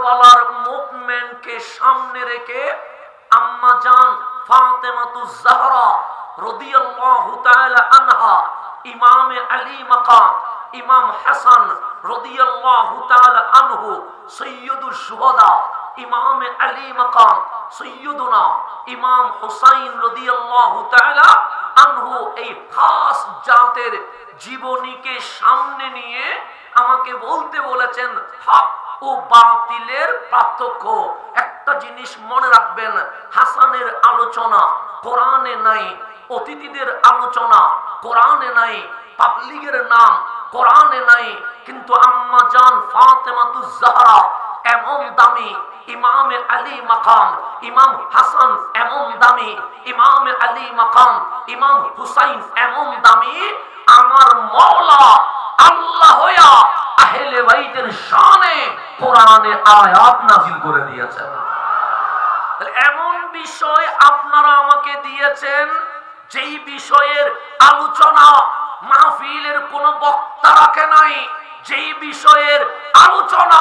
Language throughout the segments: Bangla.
কারবালার মুভমেন্টকে সামনে রেখে আম্মা জান ফাতেমাতুজ জাহরা রাদিয়াল্লাহু তাআলা আনহা, ইমাম আলী মাকাম, ইমাম হাসান রাদিয়াল্লাহু তাআলা আনহু সাইয়্যিদুশ শুহাদা, ইমাম আলী মাকাম সাইয়্যিদুনা ইমাম হুসাইন রাদিয়াল্লাহু তাআলা আনহু, এই খাস জাতের জীবনীকে সামনে নিয়ে আমাকে বলতে বলেছেন হক ও বাতিলের পার্থক্য। একটা জিনিস মনে রাখবেন, হাসানের আলোচনা কোরআনে নাই, অতিথিদের আলোচনা কোরআনে নাই, পাবলিকের নাম কোরআনে নাই, কিন্তু আম্মা জান ফাতেমাতুজ জাহরা এমন দামি, ইমাম আলী মাকাম ইমাম হাসান এমন দামি, ইমাম আলী মাকাম ইমাম হুসাইন এমন দামি, আমার মওলা আল্লাহ হইয়া আহলে বাইতের শানে কোরআনে আয়াত নাযিল করে দিয়েছেন। এমন বিষয় আপনারা আমাকে দিয়েছেন যেই বিষয়ের আলোচনা মাহফিলের কোন বক্তা রাখে নাই, যেই বিষয়ের আলোচনা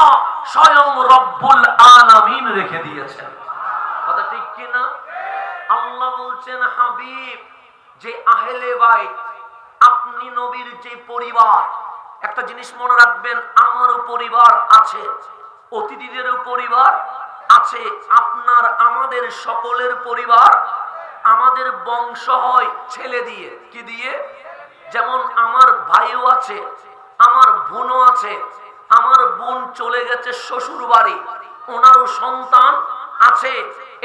স্বয়ং রব্বুল আলামিন রেখে দিয়েছেন। কথা ঠিক কি না? আল্লাহ বলছেন, হাবিব যে আহলে বাইত, আপনি নবীর যে পরিবার, একটা জিনিস মনে রাখবেন, আমারও পরিবার আছে, অতিথিদেরও পরিবার আছে, আপনার আমাদের সকলের পরিবার। আমাদের বংশ হয় ছেলে দিয়ে, কি দিয়ে? যেমন আমার ভাইও আছে, আমার বোনও আছে, আমার বোন চলে গেছে শ্বশুর বাড়ি, ওনারও সন্তান আছে।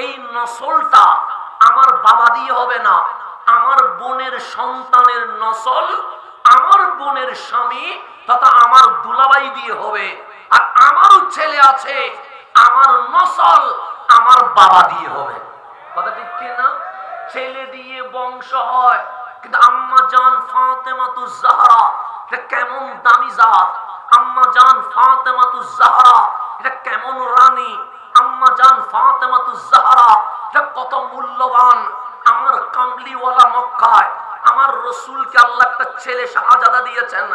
এই নসলটা আমার বাবা দিয়ে হবে না, আমার বোনের সন্তানের নসল আমার বোনের স্বামী তথা আমার দুলাভাই দিয়ে হবে। আর আমারও ছেলে আছে, আমার নসল আমার বাবা দিয়ে হবে। কথা ঠিক কি না? ছেলে দিয়ে বংশ হয়। কিন্তু আম্মা জান ফাতেমাতুজ জাহরা এটা কেমন দামি জাত, আম্মা জান ফাতেমাতুজ জাহরা এটা কেমন রানী, আম্মা জান ফাতেমাতুজ জাহরা এটা কত মূল্যবান। আমার কামলিওয়ালা মক্কায় আমার রসুলকে আল্লাহ একটা ছেলে শাহজাদা দিয়েছেন,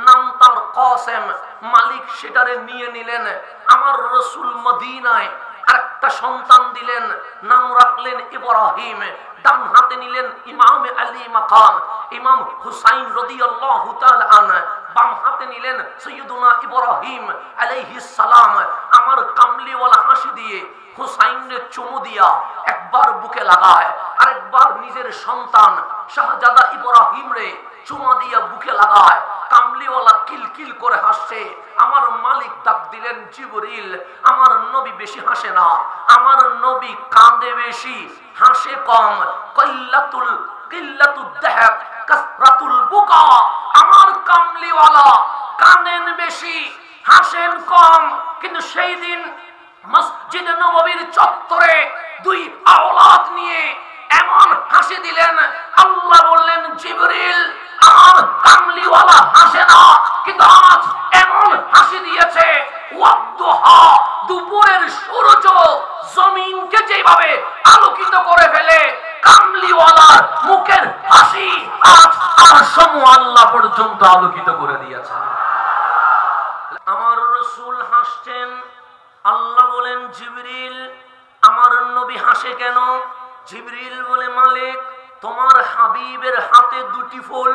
নাম তার কাসেম, মালিক সেটারে নিয়ে নিলেন। আমার রসুল মদিনায় আরেকটা সন্তান দিলেন, নাম রাখলেন ইব্রাহিম। ডান হাতে নিলেন ইমাম আলী মাকাম, ইমাম হুসাইন রাদিয়াল্লাহু তাআলা আনহু। বাম হাতে নিলেন সাইয়্যিদুনা ইব্রাহিম আলাইহিস সালাম। আমার কামলিওয়ালা হাসি দিয়ে হুসাইনের চুমু দিয়া একবার বুকে লাগায়, আরেকবার নিজের সন্তান শাহজাদা ইব্রাহিম রে চুমা দিয়া বুকে লাগায়। কামলিওয়ালা কিলকিল করে হাসছে। আমার মালিক ডাক দিলেন জিবরিল। আমার নবী বেশি হাসে না, আমার নবী কাঁদে বেশি, হাসে কম। কিল্লাতুদ দাহক কাসরাতুল বুকা। আমার কামলিওয়ালা কাঁদেন বেশি, হাসেন কম। কিন্তু সেই দিন মসজিদে নববীর চত্বরে দুই আওলাদ নিয়ে এমন হাসি দিলেন, আল্লাহ বললেন জিবরিল আমার কামলিওয়ালা হাসে না, কিন্তু আজ এমন হাসি দিয়েছে ওয়াদুহা, দুপুরের সূর্য জমিনকে যেভাবে আলোকিত করে ফেলে, কামলিওয়ালার মুখের হাসি আজ আরশমু আল্লাহ পর্যন্ত আলোকিত করে দিয়েছেন। আমার রাসূল হাসছেন। আল্লাহ বলেন জিবরিল আমার নবী হাসে কেন? জিবরিল বলে মালিক তোমার হাবিবের হাতে দুটি ফুল,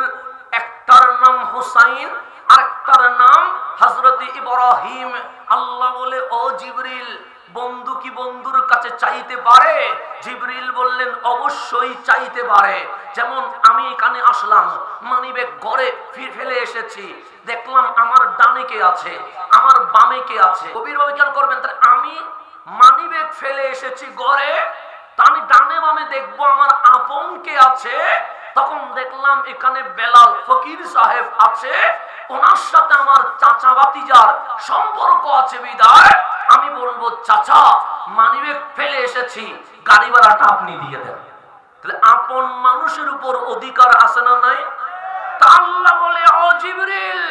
একটার নাম হুসাইন আরেকটার নাম হযরত ইব্রাহিম। আল্লাহ বলে ও জিবরিল বন্ধু কি বন্ধুর কাছে চাইতে পারে? জিবরিল বললেন অবশ্যই চাইতে পারে। যেমন আমি এখানে আসলাম, মানিব্যাগ ঘরে ফেলে এসেছি, দেখলাম আমার ডানে কে আছে, আমার বামে কে আছে। গভীরভাবে খেয়াল করবেন, তাহলে আমি মানিব্যাগ ফেলে এসেছি ঘরে, তা আমি ডানে বামে দেখবো আমার আপন কে আছে। তখন দেখলাম এখানে বেলাল ফকির সাহেব আছে, ওনার সাথে আমার চাচা ভাতিজার সম্পর্ক আছে বিদায় আমি বলবো চাচা মানিব্যাগ ফেলে এসেছি, গাড়ি ভাড়াটা আপনি দিয়ে দেন। তাহলে আপন মানুষের উপর অধিকার আছে না নাই? তা আল্লাহ বলে ও জিবরিল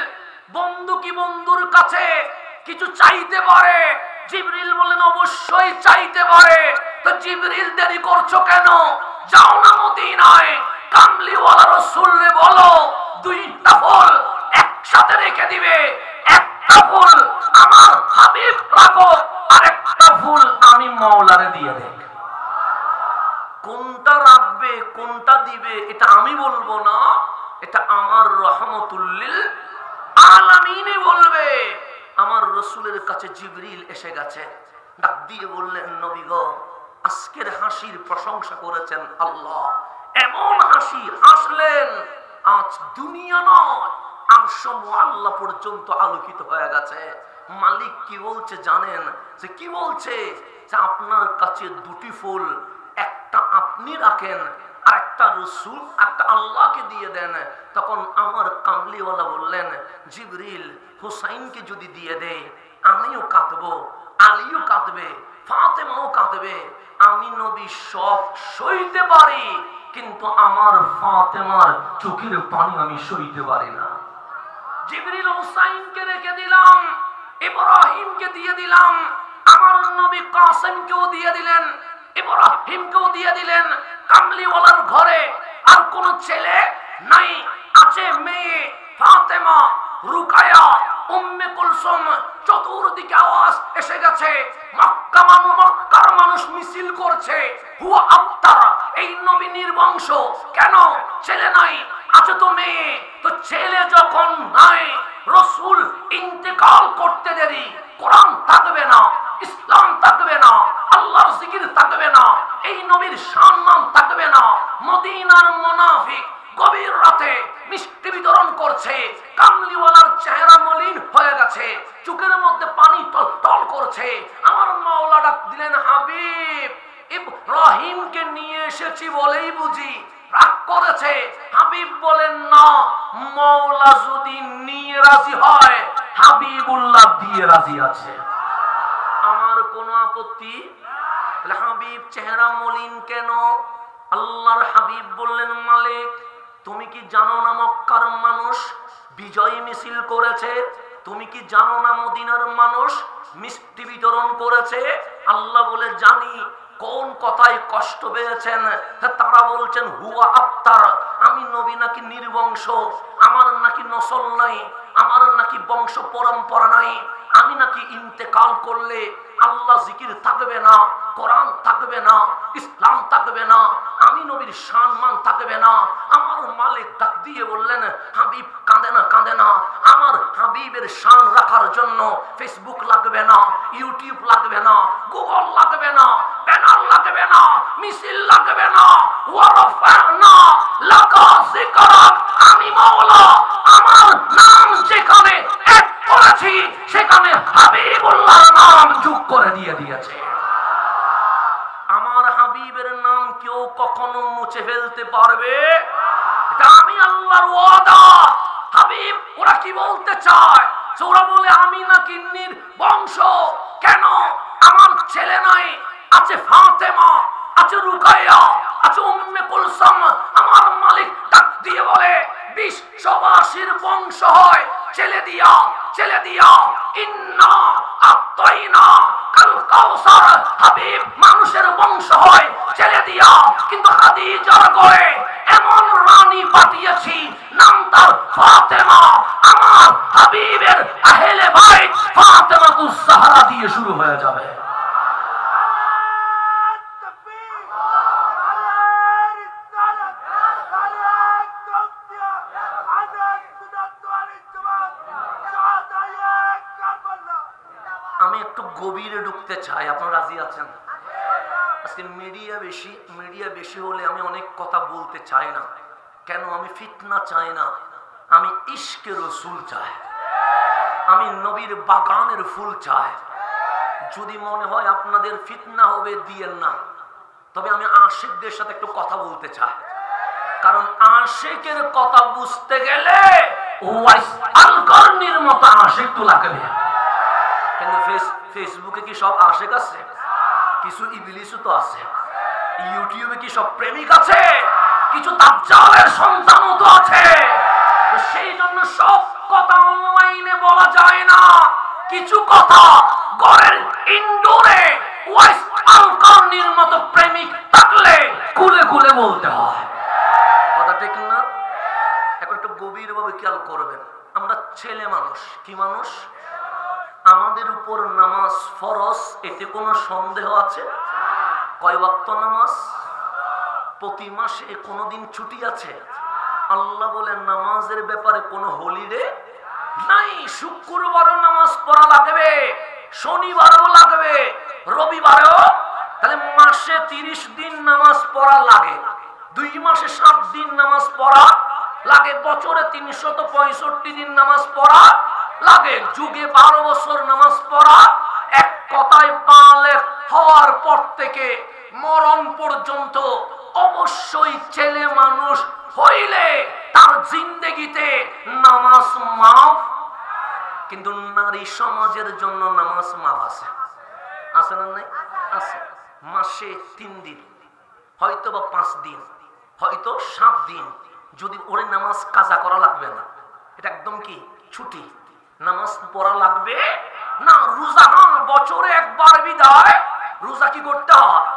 বন্ধু কি বন্ধুর কাছে কিছু চাইতে পারে? জিবরিল বলেন অবশ্যই চাইতে পারে। তো জিবরিল দেরি করছো কেন? যাও না মদিনায়, কামলিওয়ালা রাসূলরে বলো দুইটা ফুল একসাথে রেখে দিবে, একটা ফুল আমার হাবিব রাখো আর মাওলারে দিয়ে দেখ। কোনটা রাখবে কোনটা দিবে এটা আমি বলবো না, এটা আমার রহমতুল্লিল আলামিনে বলবে। আমার রসুলের কাছে জিবরিল এসে গেছে, ডাক দিয়ে বললেন, নবী গো, আজকের হাসির প্রশংসা করেছেন আল্লাহ। এমন হাসি হাসলেন আজ দুনিয়া নয় আরশ মুআল্লা পর্যন্ত আলোকিত হয়ে গেছে। মালিক কি বলছে জানেন? যে কি বলছে? যে আপনার কাছে দুটি ফুল, একটা আপনি রাখেন আর একটা রসুল, একটা আল্লাহকে দিয়ে দেন। তখন আমার কামলিওয়ালা বললেন, জিবরিল, হুসাইনকে যদি দিয়ে দেয় আমিও কাঁদবো, আলীও কাঁদবে, ফাতেমাও কাঁদবে। আমি নবী সব সইতে পারি, কিন্তু আমার ফাতেমার চোখের পানি আমি সইতে পারি না। জিবরিল হুসাইনকে রেখে দিলাম, ইব্রাহিমকে দিয়ে দিলাম, আমার নবী কাসেমকেও দিয়ে দিলেন, ইব্রাহিমকেও দিয়ে দিলেন। কামলিওয়ালার ঘরে আর কোন ছেলে নাই, আছে মেয়ে ফাতেমা, রুকায়া, উম্মে কুলসুম। চতুর্দিকে আওয়াজ এসে গেছে, মক্কার মানুষ মিছিল করছে, হুয়া আফতার, এই নবী নির্বংশ। কেন? ছেলে নাই, আছে তো মেয়ে। তো ছেলে যখন নাই, রসুল ইন্তেকাল করতে দেরি, কোরআন থাকবে না, ইসলাম থাকবে না, আল্লাহর জিকির থাকবে না, এই নবীর সম্মান থাকবে না। মদিনার মুনাফিক গভীর রাতে মিষ্টি বিতরণ করছে, কামলিওয়ালার চেহারা মলিন হয়ে গেছে, চোখের মধ্যে পানি টলটল করছে। আমার মাওলা ডাক দিলেন, হাবিব, ইব্রাহিমকে নিয়ে এসেছি বলেই বুঝি রাগ করেছে? হাবিব বলেন, না, মাওলা যদি নিয়ে রাজি হয়, হাবিবুল্লাহ দিয়ে রাজি আছে, আমার কোনো আপত্তি। হাবিব চেহারা মলিন কেন? আল্লাহর হাবিব বললেন, মালিক, তুমি কি জানো না মক্কার মানুষ বিজয় মিছিল করেছে? তুমি কি জানো না মদিনার মানুষ মিষ্টি বিতরণ করেছে? আল্লাহ বলে, জানি। কোন কথায় কষ্ট পেয়েছেন? তারা বলছেন, হুয়া আফতার, আমি নবী নাকি নির্বংশ, আমার নাকি নসল নাই, আমার নাকি বংশ পরম্পরা নাই, আমি নাকি ইন্তেকাল করলে আল্লাহ জিকির থাকবে না, কোরআন থাকবে না, ইসলাম থাকবে না, আমি নবীর সম্মান থাকবে না। আমার মালিক ডাক দিয়ে বললেন, হাবিব কাঁদে না, কাঁদে না। আমার হাবিবের শান রাখার জন্য ফেসবুক লাগবে না, ইউটিউব লাগবে না, গুগল লাগবে না, ব্যানার লাগবে না, মিছিল লাগবে না। ওয়ারাফানা লাকা যিকরাক, আমি মাওলা আমার নাম যেখানে এক করেছি সেখানে হাবিবুল্লাহর নাম যোগ করে দিয়েছে। আমার হাবিবের নাম কেউ কখনো মুছে ফেলতে পারবে? এটা আমি আল্লাহর ওয়াদা। হাবিব ওরা কি বলতে চায়? ওরা বলে আমি নাকি নির্বংশ। কেন? আমার ছেলে নাই, আছে ফাতেমা, আছে রুকাইয়া, আছে উম্মে কুলসুম। আমার মালিক ডাক দিয়ে বলে, বিশ্ববাসীর বংশ হয় ছেলে দিয়া, ছেলে দিয়া। ইন্না আতাইনা কাল কাউসার, হাবিব মানুষের বংশ হয় ছেলে দিয়া, কিন্তু খাদিজার ঘরে এমন রানী পাঠিয়েছি, নাম তার ফাতেমা। আমার হাবিবের আহলে বাইত ফাতেমাতুজ জাহরা দিয়ে শুরু হয়ে যাবে। আমি একটু গভীরে ঢুকতে চাই, আপনারা রাজি আছেন? আজকে মিডিয়া বেশি হলে আমি অনেক কথা বলতে চাই না। কেন? আমি ফিতনা চাই না, আমি ইশকে রসুল চাই, আমি নবীর বাগানের ফুল চাই। যদি মনে হয় আপনাদের ফিতনা হবে, দিয়েন না। তবে আমি আশিকদের সাথে একটু কথা বলতে চাই, কারণ আশিকের কথা বুঝতে গেলে ওয়াইস আল কারনির মতো আশিক তো লাগবে। কিন্তু ফেসবুকে কি সব আশিক আছে? কিছু ইবলিসও তো আছে। ইউটিউবে কি সব প্রেমিক আছে? কিছু দাজ্জালের সন্তানও তো আছে। তো সেই জন্য সব কথা অনলাইনে বলা যায় না। কিছু কথা ঘরের ইনডোরে ওয়াইস আল কারনির মতো প্রেমিক থাকলে খুলে খুলে বলতে হয়। কথা ঠিক না? এখন একটু গভীরভাবে খেয়াল করবেন। আমরা ছেলে মানুষ, কি মানুষ? আমাদের উপর নামাজ ফরজ, এতে কোনো সন্দেহ আছে? কয় ওয়াক্ত নামাজ? প্রতি মাসে কোনোদিন ছুটি আছে? আল্লাহ বলেন নামাজের ব্যাপারে কোনো হলিডে নাই। শুক্রবারও নামাজ পড়া লাগবে, শনিবারও লাগবে, রবিবারেও। তাহলে মাসে 30 দিন নামাজ পড়া লাগে, 2 মাসে 7 দিন নামাজ পড়া লাগে, বছরে 365 দিন নামাজ পড়া লাগে, যুগে 12 বছর নামাজ পড়া। এক কথায় বালেগ হওয়ার পর থেকে মরণ পর্যন্ত অবশ্যই ছেলে মানুষ হইলে তার জিন্দেগিতে নামাজ মাফ। কিন্তু নারী সমাজের জন্য নামাজ মাফ আছে, আছে না? নাই আছে। মাসে 3 দিন, হয়তো বা 5 দিন, হয়তো 7 দিন, যদি ওরে নামাজ কাজা করা লাগবে না, এটা একদম কি ছুটি, নামাজ পড়া লাগবে না। রোজা বছরে একবার বিদায়, রোজা কি করতে হয়?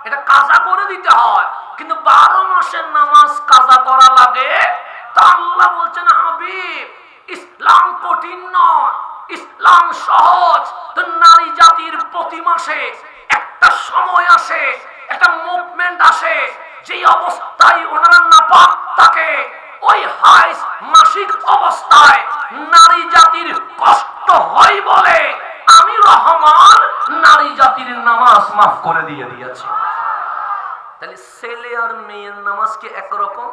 এটা কাজা করে দিতে হয়। কিন্তু 12 মাসের নামাজ কাজা করা লাগে। তা আল্লাহ বলছেন হাবিব, ইসলাম কঠিন নয়, ইসলাম সহজ। তো নারী জাতির প্রতি মাসে একটা সময় আসে, একটা মুভমেন্ট আসে, যে অবস্থায় ওনারা নাপাক থাকে, ওই হাইজ মাসিক অবস্থায় নারী জাতির কষ্ট হয় বলে আমি রহমান নারী জাতির নামাজ মাফ করে দিয়েছি। তাহলে ছেলে আর মেয়ের নামাজ কি একরকম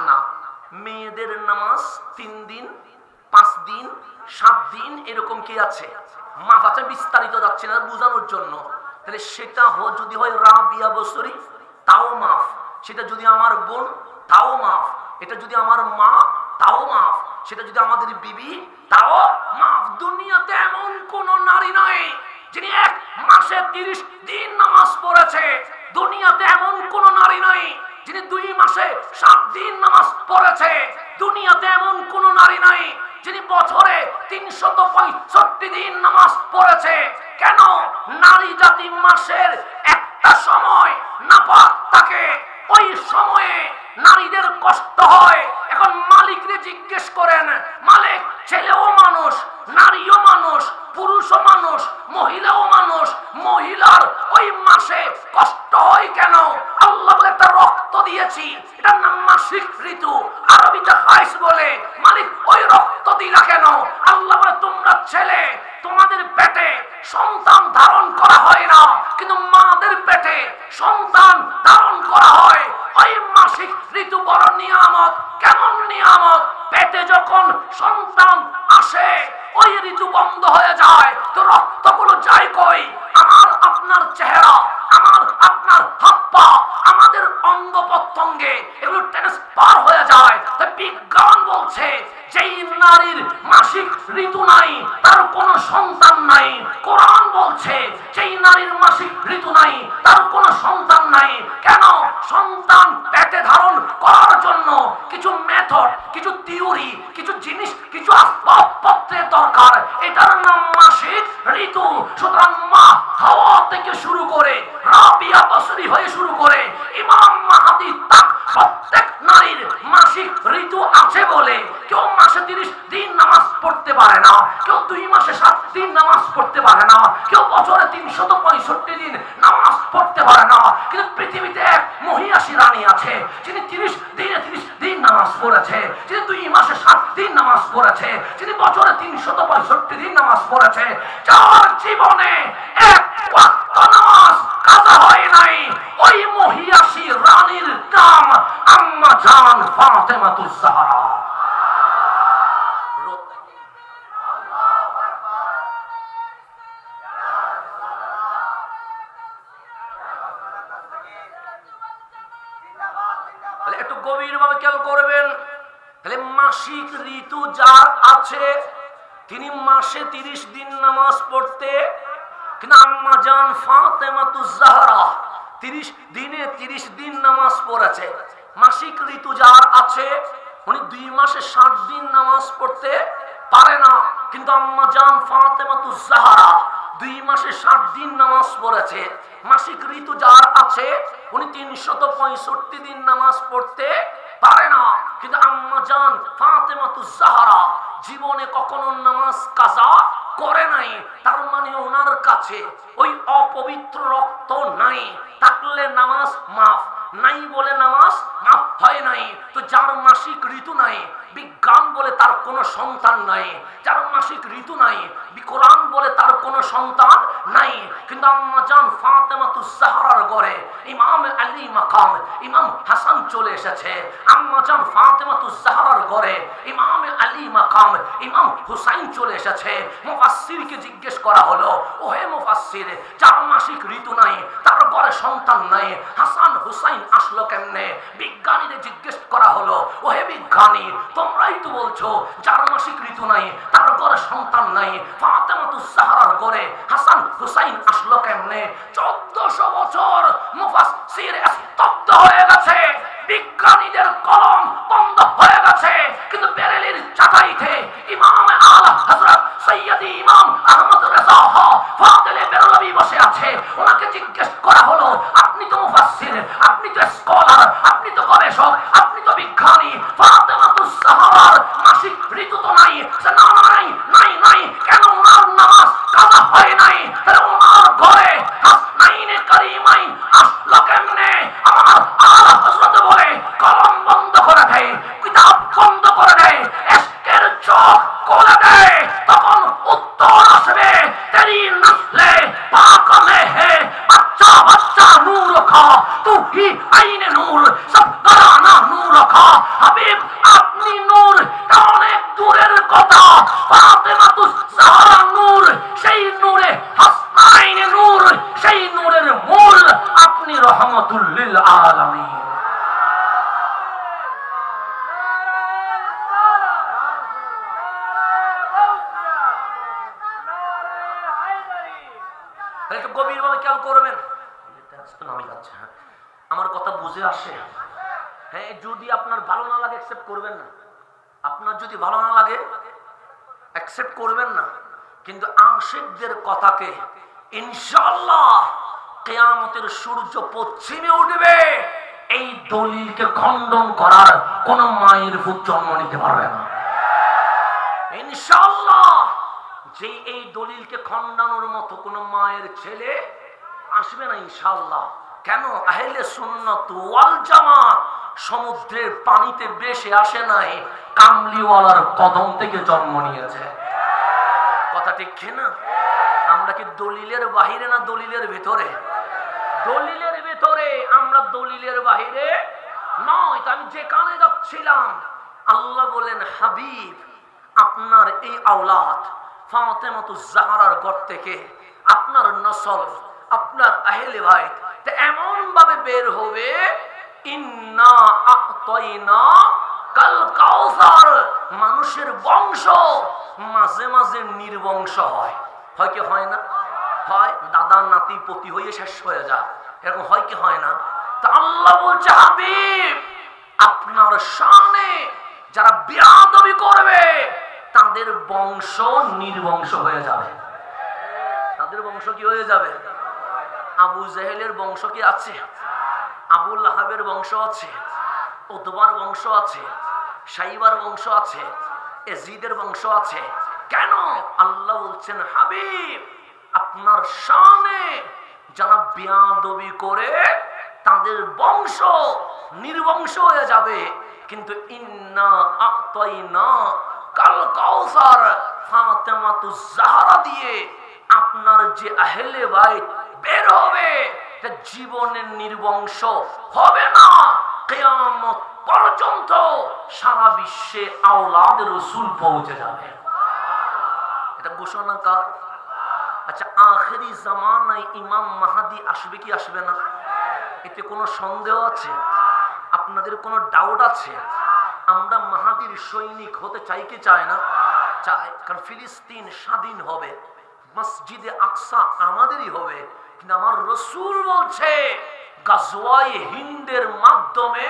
না? মেয়েদের নামাজ 3 দিন, 5 দিন, 7 দিন এরকম কি আছে, মাফ আছে। বিস্তারিত যাচ্ছে না বোঝানোর জন্য। তাহলে সেটা যদি হয় রাবিয়া বসরি, তাও মাফ। সেটা যদি আমার বোন, তাও মাফ। এটা যদি আমার মা, তাও মাফ। সেটা যদি আমাদের বিবি, তাও মাফ। দুনিয়াতে এমন কোন নারী নাই যিনি 1 মাসে 30 দিন নামাজ পড়েছে। দুনিয়াতে এমন কোন নারী নাই যিনি 2 মাসে 7 দিন নামাজ পড়েছে। দুনিয়াতে এমন কোন নারী নাই যিনি বছরে 365 দিন নামাজ পড়েছে। কেন? নারী জাতি মাসের একটা সময় নাপাক থাকে, ওই সময়ে নারীদের কষ্ট হয়। এখন মালিকরে জিজ্ঞেস করেন, মালিক ছেলেও মানুষ, নারীও মানুষ, পুরুষও মানুষ, মহিলাও মানুষ, মহিলার ওই মাসে কষ্ট হয় কেন? আল্লাহ বলে একটা রক্ত দিয়েছি, এটার নাম মাসিক ঋতু, আরবিতে হাইস বলে। মালিক ওই রক্ত দিলা কেন? আল্লাহ বলে তোমরা ছেলে, তোমাদের পেটে সন্তান ধারণ করা হয় না, কিন্তু মাদের পেটে সন্তান ধারণ করা হয়। ওই মাসিক ঋতু বড় নিয়ামত। কেমন নিয়ামত? পেটে যখন সন্তান আসে, ওই ঋতু বন্ধ হয়ে যায়, তো রক্তগুলো যায় কই? আমার আপনার চেহারা, আমার আপনার হাত পা, আমাদের অঙ্গ প্রত্যঙ্গে এগুলো ট্রান্সফার হয়ে যায়। তাই বিজ্ঞান বলছে যেই নারীর মাসিক ঋতু নাই তার কোনো সন্তান নাই। কোরআন বলছে যেই নারীর মাসিক ঋতু নাই তার কোনো সন্তান নাই। কেন? সন্তান পেটে ধারণ করার জন্য কিছু মেথড, কিছু থিওরি, কিছু জিনিস, কিছু আসবাবপত্রের দরকার। এটার নাম মাসিক ঋতু। সুতরাং মা হাওয়া থেকে শুরু করে রাবিয়া বসরি হয়ে শুরু করে ইমাম মাহদী তাক প্রত্যেক নারীর মাসিক ঋতু আছে বলে কেউ মাসে 30 দিন নামাজ পড়তে পারে না, কেউ 2 মাসে 7 দিন নামাজ পড়তে পারে না, কেউ বছরে 365 দিন নামাজ পড়তে পারে না। কিন্তু পৃথিবীতে এক মহিয়াসী রানী আছে যিনি 30 দিন নামাজ পড়েছে, যিনি 2 মাসে 7 দিন নামাজ পড়েছে, যিনি বছরে 365 দিন নামাজ পড়েছে, যার জীবনে এক ওয়াক্ত নামাজ কাজা হয় নাই। ওই মহিয়াসী রানীর নাম আম্মা জান ফাতেমাতুজ জাহরা। একটু গভীরভাবে খেয়াল করবেন। তাহলে মাসিক ঋতু যার আছে তিনি মাসে 30 দিন নামাজ পড়তে, কিন্তু আম্মা জান ফাতেমাতুজ জাহরা 30 দিন নামাজ পড়েছে। মাসিক ঋতু যার আছে উনি 2 মাসে 7 দিন নামাজ পড়তে পারে না, কিন্তু আম্মা জান ফাতেমাতুজ জাহরা 2 মাসে 7 দিন নামাজ পড়েছে। মাসিক ঋতু যার আছে উনি 365 দিন নামাজ পড়তে পারে না, কিন্তু আম্মা জান ফাতেমাতুজ জাহরা জীবনে কখনো নামাজ কাজা করে নাই, তার মানে ওনার কাছে ওই অপবিত্র রক্ত নাই, থাকলে নামাজ মাফ, নাই বলে নামাজ মাফ হয় নাই। তো যার মাসিক ঋতু নাই, বিজ্ঞান বলে তার কোনো সন্তান নাই, যার মাসিক ঋতু নাই, কোরআন বলে তার কোনো সন্তান নাই। কিন্তু আম্মা জান ফাতেমাতুজ জাহরার ঘরে ইমাম আলী মাকাম ইমাম হাসান চলে এসেছে। আম্মা জান ফাতেমাতুজ জাহরার ঘরে ইমাম আলী মাকাম ইমাম হুসাইন চলে এসেছে। মুফাসসিরকে জিজ্ঞেস করা হলো, ওহে মুফাসসির, যার মাসিক ঋতু নাই, তার ঘরে সন্তান নাই, হাসান হুসাইন আসলো কেমনে? বিজ্ঞানীদের জিজ্ঞেস করা হলো, ওহে বিজ্ঞানী, তোমরাই তো বলছো যার মাসিক ঋতু নাই, তার ঘরে সন্তান নাই, ফাতেমাতুজ জাহরার ঘরে হাসান হুসাইন আসলো কেমনে? 1400 বছর মুফাসসির স্তব্ধ হয়ে গেছে, বিজ্ঞানীদের কলম বন্ধ হয়ে গেছে। কিন্তু বেরেলির চাটাইতে ইমাম আলা হযরত সৈয়দি ইমাম আহমদ রেজা ফাদিলে বেরলভী বসে আছে। ওনাকে জিজ্ঞেস করা হলো, আপনি তো মুফাসসির, আপনি তো স্কলার, আপনি তো গবেষক, আপনি তো বিজ্ঞানী, ফাতেমাতুজ জাহরার মাসিক ঋতু তো নাই। না নাই নাই নাই, কেন ওনার নামাজ কাজা হয় নাই? তাহলে ওনার ঘরে হাসনাইনে কারিমাইন আসলো কেমনে? আমার আলা হযরত বলে কলম বন্ধ করে দেয়, কিতাব বন্ধ করে দেয়, এশকের চোখ খুলে দেয়। তখন উত্তর আসবে, তেরি নসলে পাক মে হে বাচ্চা বাচ্চা নূর খা, তু হি আইনে নূর সব গরানা নূর খা। হাবিব আপনি নূর, অনেক দূরের কথা। ফাতেমাতুজ জাহরা নূর, সেই নূরে হাসনাইনে নূর, সেই নূরের মূল আপনি রহমাতুল লিল আলামিন। একটু গভীরভাবে খেয়াল করবেন, আমার কথা বুঝে আসে? হ্যাঁ, যদি আপনার ভালো না লাগে অ্যাকসেপ্ট করবেন না, আপনার যদি ভালো না লাগে অ্যাকসেপ্ট করবেন না। কিন্তু আশিকদের কথাকে ইনশাআল্লাহ কিয়ামতের সূর্য পশ্চিমে উঠবে, এই দলিলকে খণ্ডন করার কোন মায়ের ফুট জন্ম নিতে পারবে না ইনশাআল্লাহ। যে এই দলিলকে খণ্ডানোর মতো কোন মায়ের ছেলে আসবে না ইনশাআল্লাহ। কেন? আহলে সুন্নাত ওয়াল জামাত সমুদ্রের পানিতে বেশি আসে নাই, কামলিওয়ালার কদম থেকে জন্ম নিয়েছে। কথা ঠিক কিনা? আমরা কি দলিলের বাহিরে না দলিলের ভেতরে? দলিলের ভেতরে, আমরা দলিলের বাহিরে নয়। তো আমি যেখানে যাচ্ছিলাম, আল্লাহ বলেন, হাবিব আপনার এই আওলাদ ফাতেমাতুজ জাহরার ঘর থেকে আপনার নসল, আপনার আহলে বাইত এমন ভাবে বের হবে, ইন্না আ'তাইনা কাল কাউসার। মানুষের বংশ মাঝে মাঝে নির্বংশ হয়, হয় কি হয় না? হয়, দাদা নাতি পতি হয়ে শেষ হয়ে যায়, এরকম হয় কি হয় না? তা আল্লাহ বলছে, হাবিব আপনার শানে যারা বিয়াদবি করবে তাদের বংশ নির্বংশ হয়ে যাবে। তাদের বংশ কি হয়ে যাবে? আবু জেহেলের বংশ কি আছে? আবু লাহাবের বংশ আছে, উতবার বংশ আছে, সাইবার বংশ আছে, এজিদের বংশ আছে। কেন? আল্লাহ বলছেন, হাবিব আপনার শানে যারা বিয়াদবি করে তাদের বংশ নির্বংশ হয়ে যাবে। কিন্তু ইন্না আ'তাইনা কাল কাউসার, ফাতেমাতুজ জাহরা দিয়ে আপনার যে আহলে বাইত বের হবে, জীবনের নির্বংশ হবে না। কিয়ামত পর্যন্ত সারা বিশ্বে আওলাদ রাসূল পৌঁছে যাবে। এটা ঘোষণা কার? আচ্ছা, আখেরি জামানায় ইমাম মাহদি আসবে কি আসবে না? এতে কোনো সন্দেহ আছে? আপনাদের কোনো ডাউট আছে? আমরা মাহাদির সৈনিক হতে চাই কি চাই না? চাই, কারণ ফিলিস্তিন স্বাধীন হবে, মসজিদে আকসা আমাদেরই হবে। কিন্তু আমার রাসূল বলছে, গাজওয়ায়ে হিন্দের মাধ্যমে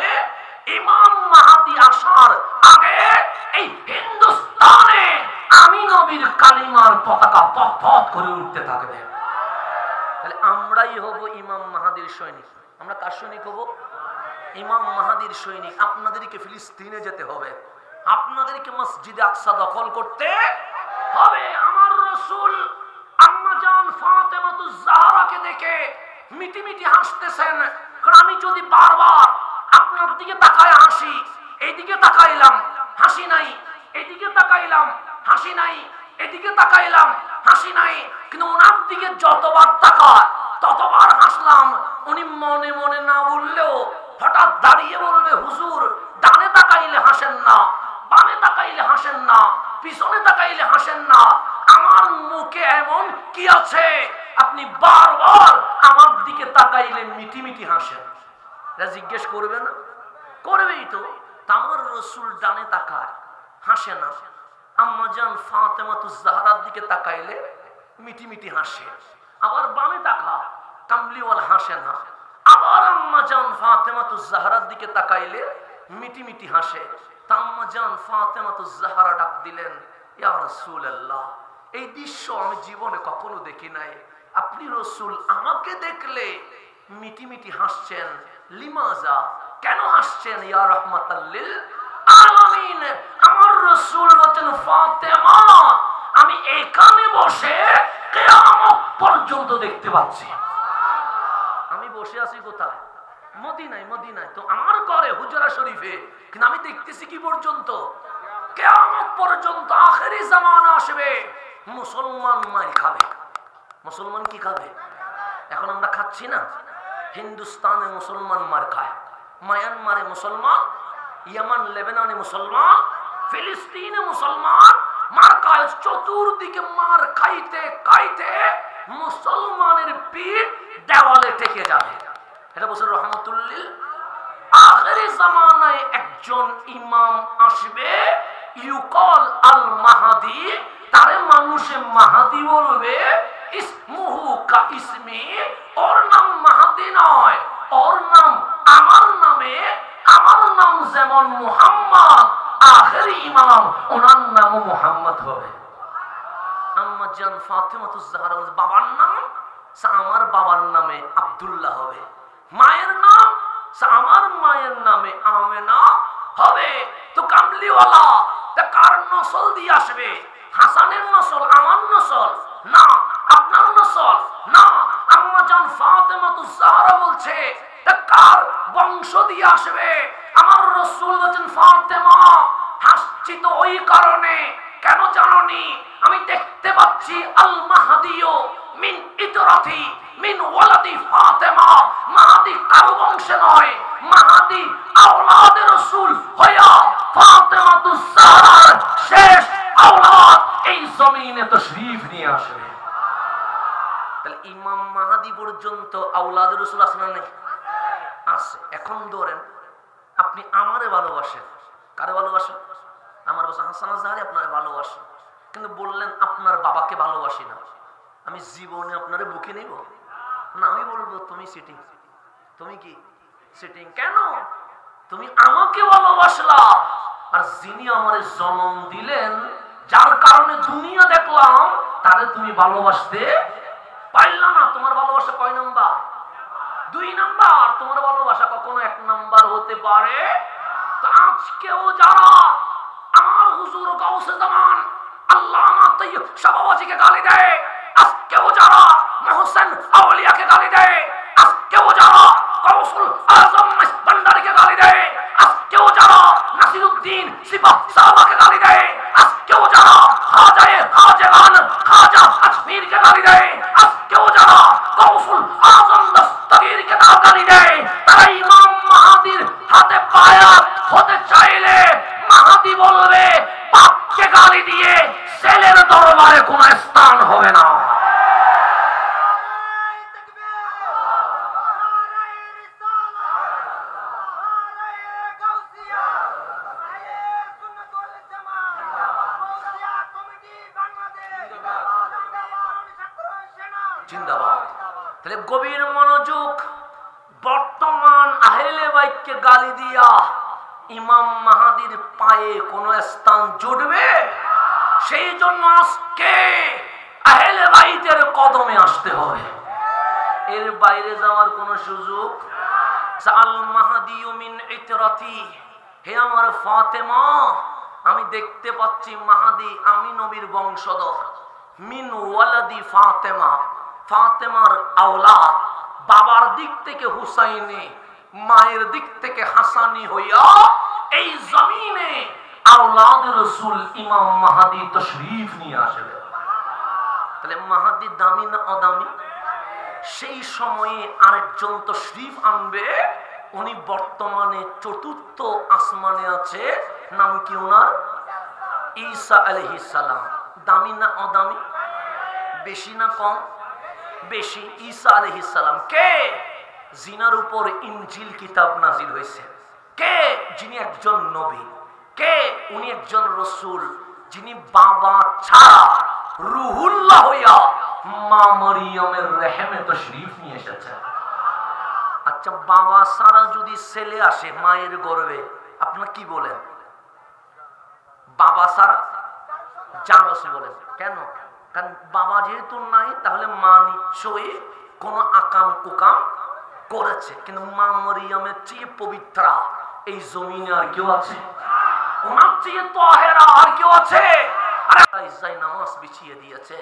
ইমাম মাহদি আসার আগে এই হিন্দুস্তানে আমি নবীর কালিমার পতাকা পথ পথ করে উঠতে থাকবে। তাহলে আমরাই হব ইমাম মাহদির সৈনিক। আমরা কার সৈনিক হব? ইমাম মাহদির সৈনিক। আপনাদেরকে ফিলিস্তিনে যেতে হবে, আপনাদেরকে মসজিদে আকসা দখল করতে হবে। আমার রাসূল আম্মা জান ফাতেমাতুজ জাহরাকে দেখে মিটিমিটি হাসতেছেন। কারণ আমি যদি বারবার আপনার দিকে তাকায় হাসি, এইদিকে তাকাইলাম হাসি নাই, এদিকে তাকাইলাম হাসি নাই, এদিকে তাকাইলাম হাসি নাই, কিন্তু ওনার দিকে যতবার তাকায় ততবার হাসলাম। উনি মনে মনে না বললেও হঠাৎ দাঁড়িয়ে বলবে, হুজুর ডানে তাকাইলে হাসেন না, বামে তাকাইলে হাসেন না, পিছনে তাকাইলে হাসেন না, আমার মুখে এমন কি আছে আপনি বারবার আমার দিকে তাকাইলে মিটিমিটি হাসেন? এটা জিজ্ঞেস করবে না? করবেই তো। আমার রাসূল ডানে তাকায় হাসে না, আম্মা জান ফাতেমাতুজ জাহরার দিকে তাকাইলে মিটিমিটি হাসে। আবার বামে তাকায় কামলিওয়ালা হাসে না, আবার আম্মা জান ফাতেমাতুজ জাহরার দিকে তাকাইলে মিটিমিটি হাসে। আম্মা জান ফাতেমাতুজ জাহরা ডাক দিলেন, ইয়া রাসূলুল্লাহ, এই দৃশ্য আমি জীবনে কখনো দেখি নাই। আপনি রাসূল আমাকে দেখলে মিটিমিটি হাসছেন, লিমাজা, কেন হাসছেন? ইয়া রাহমাতাল লিল আলামিন। আমার রাসূল বলেন, ফাতেমা আমি এখানে বসে কিয়ামত পর্যন্ত দেখতে পাচ্ছি। আমি বসে আছি কোথায়? মদিনায়। মদিনায় তো আমার ঘরে হুজরা শরীফে, কিন্তু আমি দেখতেছি কি পর্যন্ত? কিয়ামত পর্যন্ত। আখেরি জামানা আসবে, মুসলমান মার খাবে। মুসলমান কি খাবে? এখন আমরা খাচ্ছি না? হিন্দুস্তানে মুসলমান মার খায়, মায়ানমারে মুসলমান, ইয়ামান লেবাননে মুসলমান, ফিলিস্তিনে মুসলমান মার খায়। চতুর্দিকে মার খাইতে খাইতে মুসলমানের পিঠ দেওয়ালে ঠেকে যাবে। এটা বলছে রহমাতুল লিল আখিরি জামানায় একজন ইমাম আসবে, ইউকাল আল মাহাদি, তারে মানুষে মাহাদি বলবে। ইসমুহু কা ইসমি, ওর নাম মাহাদি নয়, ওর নাম আমার নামে, আমার নাম যেমন মুহাম্মদ, আখেরি ইমাম ওনার নামও মুহাম্মদ হবে। আম্মা জান ফাতেমাতুজ জাহরা বলে, বাবার নাম আমার বাবার নামে আব্দুল্লাহ হবে, মায়ের নাম আমার মায়ের নামে আমেনা হবে। তো কামলিওয়ালা তা কার নসল দিয়ে আসবে? হাসানের নসল, আমার নসল না, আপনার নসল না। আম্মা জান ফাতেমাতুজ জাহরা বলছে, তা কার বংশ দিয়ে আসবে? আমার রাসূল বলেন, ফাতেমা হাসছি তো ওই কারণে, কেন জানোনি? আমি দেখতে পাচ্ছি আল মাহদিও মিন ইতরাতি মিন ওয়ালাদি ফাতেমা। মাহদি কারো বংশে নয়, মাহদি আওলাদে রাসূল হইয়া ফাতেমাতুজ জাহরার শেষ আওলাদ এই জমিনে তাশরীফ নিয়ে আসবে। তাহলে ইমাম মাহদি পর্যন্ত আওলাদে রাসূল আছে না নেই? আছে। এখন ধরেন আপনি আমারে ভালোবাসেন, কারে ভালোবাসেন? আমার বাবা হাসান আজহারি আপনারে ভালোবাসেন, কিন্তু বললেন আপনার বাবাকে ভালোবাসি না, আমি জীবনে আপনারে বুকে নিব না। আমি বলবো তুমি সিটিং, তুমি কি সিটিং? কেন? তুমি আমাকে ভালোবাসলা, আর যিনি আমারে জন্ম দিলেন, যার কারণে দুনিয়া দেখলাম, তারে তুমি ভালোবাসতে পারলা না। তোমার ভালোবাসা কয় নাম্বার? 2 নাম্বার। তোমার ভালোবাসা কখনো 1 নাম্বার হতে পারে? তো আজকেও যারা আমার হুজুর গাউসে জামান আল্লামা তাইয়্যিব শাহবাজিকে গালি দেয়, আজকেও যারা মোহসেন আউলিয়াকে গালি দেয়, আজকেও যারা গাউসুল আজম ভান্ডারীকে গালি দেয়, আজকেও যারা নাসিরউদ্দিন সিপাহ সাহাবাকে গালি দেয়, আজকেও যারা খাজায়ে খাজাগান খাজা আজমিরকে গালি দেয়, আজকেও যারা গাউসুল আজম দস্তগীরকে গালি দেয়, তারা ইমাম মাহদির হাতে বায়াত হতে চাইলে মাহদি বলবে, বাপকে গালি দিয়ে ছেলের দরবারে কোনো স্থান হবে না। তাহলে গভীর মনোযোগ। বর্তমান আহলে বাইতকে গালি দিয়া ইমাম মাহদির পায়ে কোন স্থান জুটবে? সেই জন্য আজকে আহলে বাইতের কদমে আসতে হবে, এর বাইরে যাওয়ার কোন সুযোগ। আল মাহদিউ মিন ইতরাতি, হে আমার ফাতেমা, আমি দেখতে পাচ্ছি মাহদি আমি নবীর বংশধর, মিন ওয়ালাদি ফাতেমা, ফাতেমার আওলাদ, বাবার দিক থেকে হুসাইনি, মায়ের দিক থেকে হাসানি হইয়া এই জমিনে আওলাদ রাসূল ইমাম মাহদী তশরীফ নিয়ে আসবে। তাহলে মাহদী দামি না অদামি? সেই সময়ে আরেকজন তশরীফ আনবে, উনি বর্তমানে চতুর্থ আসমানে আছে, নাম কি ওনার? ঈসা আলাইহিস সালাম। দামি না অদামি? বেশি না কম? বেশি। ঈসা আলাইহিস সালাম কে? জিনার উপর ইনজিল কিতাব নাজিল হয়েছে। কে? যিনি একজন নবী। কে? উনি একজন রাসূল, যিনি বাবা ছাড়া রুহুল্লাহ হইয়া মা মরিয়মের রেহেমে তশরীফ নিয়ে এসেছেন। আচ্ছা, বাবা ছাড়া যদি ছেলে আসে মায়ের গর্ভে, আপনারা কি বলেন? বাবা ছাড়া জারসে বলেন কেন? কারণ বাবা যেহেতু নাই, তাহলে মা নিশ্চয়ই কোন আকাম কুকাম করেছে। কিন্তু মা মরিয়মের চেয়ে পবিত্রা এই জমিনে আর কেউ আছে? ওনার চেয়ে তাহেরা আর কেউ আছে? আরে নামাজ বিছিয়ে দিয়েছে,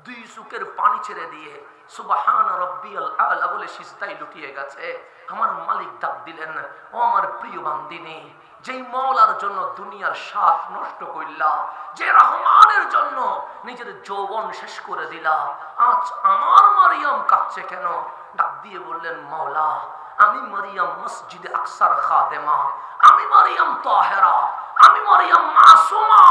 দুই চোখের পানি ছেড়ে দিয়ে সুবহান রাব্বিয়াল আলা বলে সিজদায় লুটিয়ে গেছে। আমার মালিক ডাক দিলেন, ও আমার প্রিয় বান্দিনী, যেই মওলার জন্য দুনিয়ার স্বাদ নষ্ট করলা, যে রহমানের জন্য নিজের যৌবন শেষ করে দিলা, আজ আমার মারিয়াম কাঁদছে কেন? ডাক দিয়ে বললেন, মওলা, আমি মারিয়াম মসজিদে আকসার খাদেমা, আমি মারিয়াম তাহেরা, আমি মারিয়াম মাসুমা,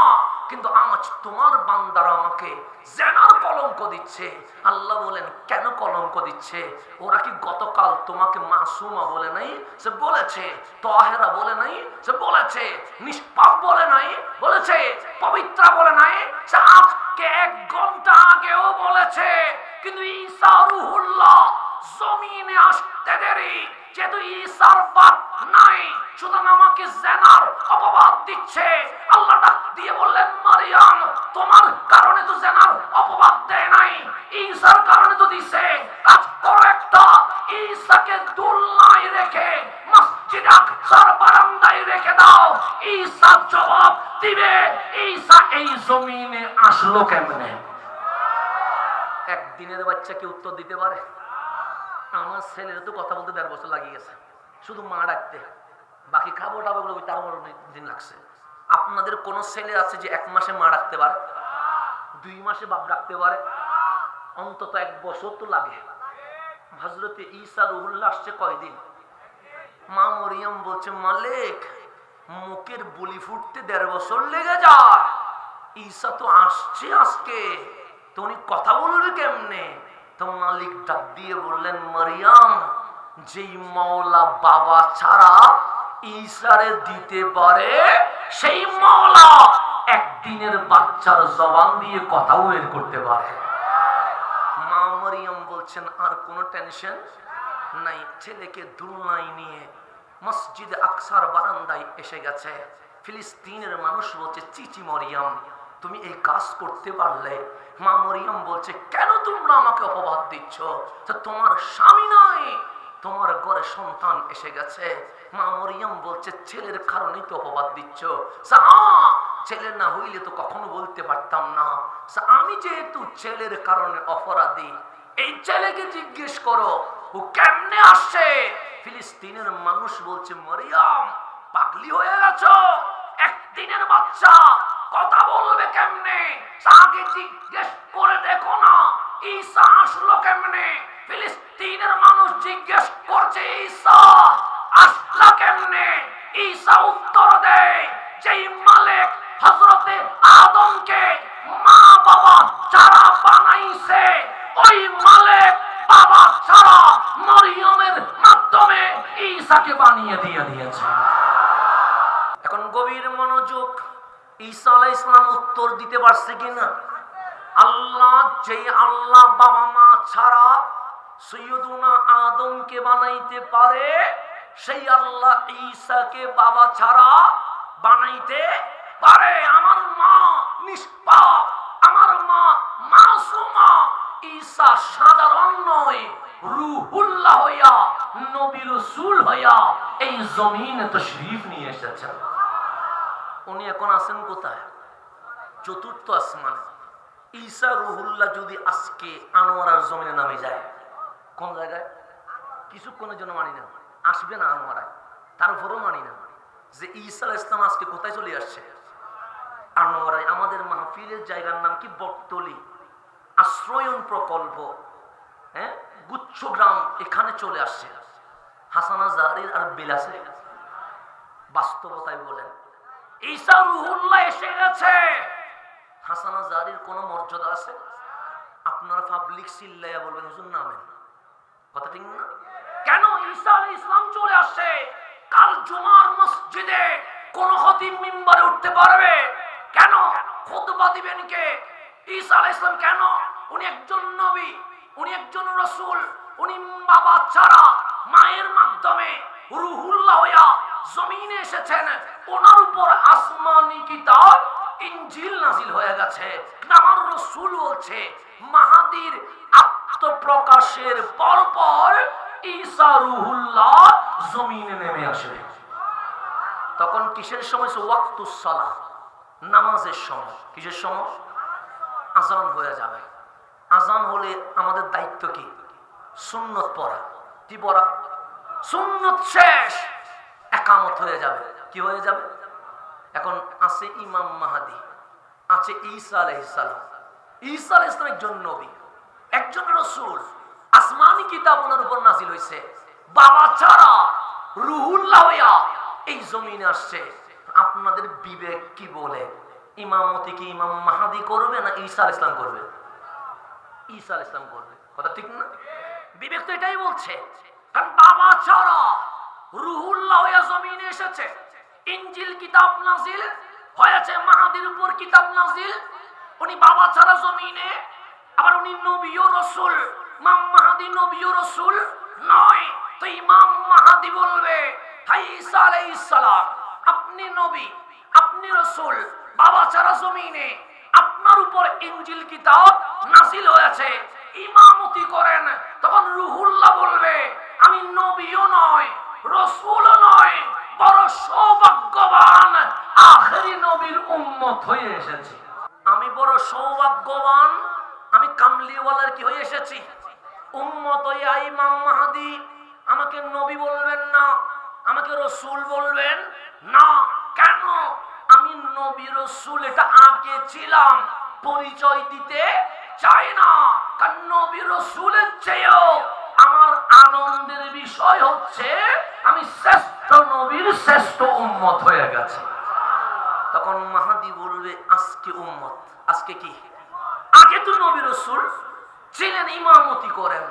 কিন্তু আজ তোমার বান্দারা আমাকে জেনার কলঙ্ক দিচ্ছে। আল্লাহ বলেন, কেন কলঙ্ক দিচ্ছে? ওরা কি গতকাল তোমাকে মাসুমা বলে নাই? সে বলেছে। তাহেরা বলে নাই? সে বলেছে। নিষ্পাপ বলে নাই? বলেছে। পবিত্রা বলে নাই? সে আজকে 1 ঘন্টা আগেও বলেছে। কিন্তু ঈসা রূহুল্লাহ জমিনে আসতে দেরি, যেহেতু ঈসার বাপ নাই, সুতরাং আমাকে জেনার অপবাদ দিচ্ছে। আল্লাহ ডাক দিয়ে বললেন, মারিয়াম, তোমার কারণে তো জেনার অপবাদ দেয় নাই, ঈসার কারণে তো দিছে। কাজ করো একটা, ঈসাকে দুলনায় রেখে মসজিদে আকসার বারান্দায় রেখে দাও, ঈসা জবাব দিবে ঈসা এই জমিনে আসলো কেমনে। একদিনের বাচ্চাকে উত্তর দিতে পারে? আমার ছেলের তো কথা বলতে 1.5 বছর লাগিয়ে গেছে, শুধু মা ডাকতে, বাকি খাবো টাবো গুলো তার দিন লাগছে। আপনাদের কোন ছেলে আছে যে 1 মাসে মা ডাকতে পারে, 2 মাসে বাপ ডাকতে পারে? অন্তত 1 বছর তো লাগে। হযরতে ঈসা রূহুল্লাহ আসছে কয়দিন? মা মরিয়ম বলছে, মালিক, মুখের বুলি ফুটতে 1.5 বছর লেগে যায়, ঈসা তো আসছে আজকে, তো উনি কথা বলবে কেমনে? তো মালিক ডাক দিয়ে বললেন, মারিয়াম, যেই মাওলা বাবা ছাড়া ঈসারে দিতে পারে, সেই মাওলা একদিনের বাচ্চার জবান দিয়ে কথাও বের করতে পারে। মা মারিয়াম বলছেন, আর কোনো টেনশন নাই। ছেলেকে দুলনায় নিয়ে মসজিদে আকসার বারান্দায় এসে গেছে। ফিলিস্তিনের মানুষ বলছে, চিচি মরিয়াম, তুমি এই কাজ করতে পারলে? মা মরিয়ম বলছে, কেন তোমরা আমাকে অপবাদ দিচ্ছ? তোমার স্বামী নাই, তোমার ঘরে সন্তান এসে গেছে। মা মরিয়ম বলছে, ছেলের কারণেই তো অপবাদ দিচ্ছ। ছেলে না হইলে তো কখনো বলতে পারতাম না। আমি যেহেতু ছেলের কারণে অপরাধী, এই ছেলেকে জিজ্ঞেস করো ও কেমনে আসছে। ফিলিস্তিনের মানুষ বলছে, মরিয়ম, পাগলি হয়ে গেছো? একদিনের বাচ্চা কথা বলবে কেমনে? আগে জিজ্ঞেস করে দেখো না ঈসা আসলো কেমনে। ফিলিস্তিনের মানুষ জিজ্ঞেস করছে, ঈসা আসলো কেমনে? ঈসা উত্তর দেয়, যেই মালিক হযরতে আদমকে মা বাবা ছাড়া বানাইছে, ওই মালিক বাবা ছাড়া মরিয়মের মাধ্যমে ঈসাকে বানিয়ে দিয়েছে। এখন গভীর মনোযোগ, ঈসা আলাইহিস সালাম উত্তর দিতে পারছে কিনা? আল্লাহ, যেই আল্লাহ বাবা মা ছাড়া সৈয়দুনা আদমকে বানাইতে পারে, সেই আল্লাহ ঈসাকে বাবা ছাড়া বানাইতে পারে। আমার মা নিষ্পাপ, আমার মা মাসুমা। ঈসা সাধারণ নয়, রূহুল্লাহ হইয়া, নবী রাসূল হইয়া এই জমিনে তাশরীফ নিয়ে এসেছেন। উনি এখন আছেন কোথায়? চতুর্থ আসমানে। ঈসা রুহুল্লাহ যদি আজকে আনোয়ারার জমিনে নামে যায়, কোন জায়গায় কিছুক্ষণের জন্য মানি না, আসবে না আনোয়ারায়, তারপরও মানি না যে ঈসা আলাইহিস সালাম আজকে কোথায় চলে আসছে, আনোয়ারায়। আমাদের মাহফিলের জায়গার নাম কি? বটতলী আশ্রয়ন প্রকল্প, হ্যাঁ, গুচ্ছগ্রাম, এখানে চলে আসছে হাসানা জারির আর বিলাসে। বাস্তবতায় বলেন ঈসা রুহুল্লাহ এসে গেছে, হাসানা জারির কোন মর্যাদা আছে? আপনারা পাবলিক চিল্লাইয়া বলবেন হুজুর নামেন, কথা ঠিক না? কেন ঈসা আলাইহিস সালাম চলে আসছে? কাল জুমার মসজিদে কোন খতিব মিম্বরে উঠতে পারবে? কেন খুতবা দিবেন কে? ঈসা আলাইহিস সালাম কেন? উনি একজন নবী, উনি একজন রাসূল, উনি বাবা ছাড়া মায়ের মাধ্যমে রুহুল্লাহ হইয়া জমিনে এসেছেন। ওনার উপর আসমানি কিতাব ইনজিল নাজিল হয়ে গেছে। আমার রাসূল বলছে মাহাদির আত্মপ্রকাশের পরপর ঈসা রুহুল্লাহ জমিনে নেমে আসবে। তখন কিসের সময়? ওয়াক্তুস সালাহ, নামাজের সময়। কিসের সময়? আজান হয়ে যাবে। আজান হলে আমাদের দায়িত্ব কি? সুন্নত পড়া। কি পড়া? সুন্নত শেষ, একামত হয়ে যাবে। কি হয়ে যাবে? এখন আছে ইমাম মাহাদি, আছে ঈসা আলাইহিস সালাম। ঈসা আলাইহিস সালাম একজন নবী, একজন রাসূল, আসমানি কিতাব ওনার উপর নাজিল হয়েছে। বাবা ছাড়া রুহুল্লাহ হইয়া এই জমিনে আসছে। আপনাদের বিবেক কি বলে? ইমামতি কি ইমাম মাহাদি করবে না ঈসা আলাইহিস সালাম করবে? ঈসা আলাইহিস সালাম করবে, কথা ঠিক না? বিবেক তো এটাই বলছে। কারণ বাবা ছাড়া রুহুল্লাহ হইয়া জমিনে এসেছে, ইনজিল কিতাব নাজিল হয়েছে, মাহাদির উপর কিতাব নাজিল। উনি বাবা ছাড়া জমিনে, আবার উনি নবী ও রাসূল। ইমাম মাহাদি নবী ও রাসূল নয়, তো ইমাম মাহাদি বলবে হাই ঈসা আলাইহিস সালাম, আপনি নবী, আপনি রাসূল, বাবা ছাড়া জমিনে আপনার উপর ইনজিল কিতাব নাজিল হয়েছে, ইমামতি করেন। তখন রুহুল্লাহ বলবে আমি নবীও নয়, রাসূলও নয়, বড় সৌভাগ্যবান আখেরি নবীর উম্মত হয়ে এসেছি। আমি বড় সৌভাগ্যবান, আমি কামলিওয়ালার কি হয়ে এসেছি? উম্মত হয়ে। ইমাম মাহাদি আমাকে নবী বলবেন না, আমাকে রাসূল বলবেন না। কেন? আমি নবী রাসূল এটা আগে ছিলাম, পরিচয় দিতে চাই না। কারণ নবী রাসূলের চেয়েও আমার আনন্দের বিষয় হচ্ছে আমি শ্রেষ্ঠ নবীর শ্রেষ্ঠ উম্মত হয়ে গেছি। তখন মাহাদি বলবে আজকে উম্মত, আজকে কি? আগে তো নবী রাসূল ছিলেন, ইমামতি করেন।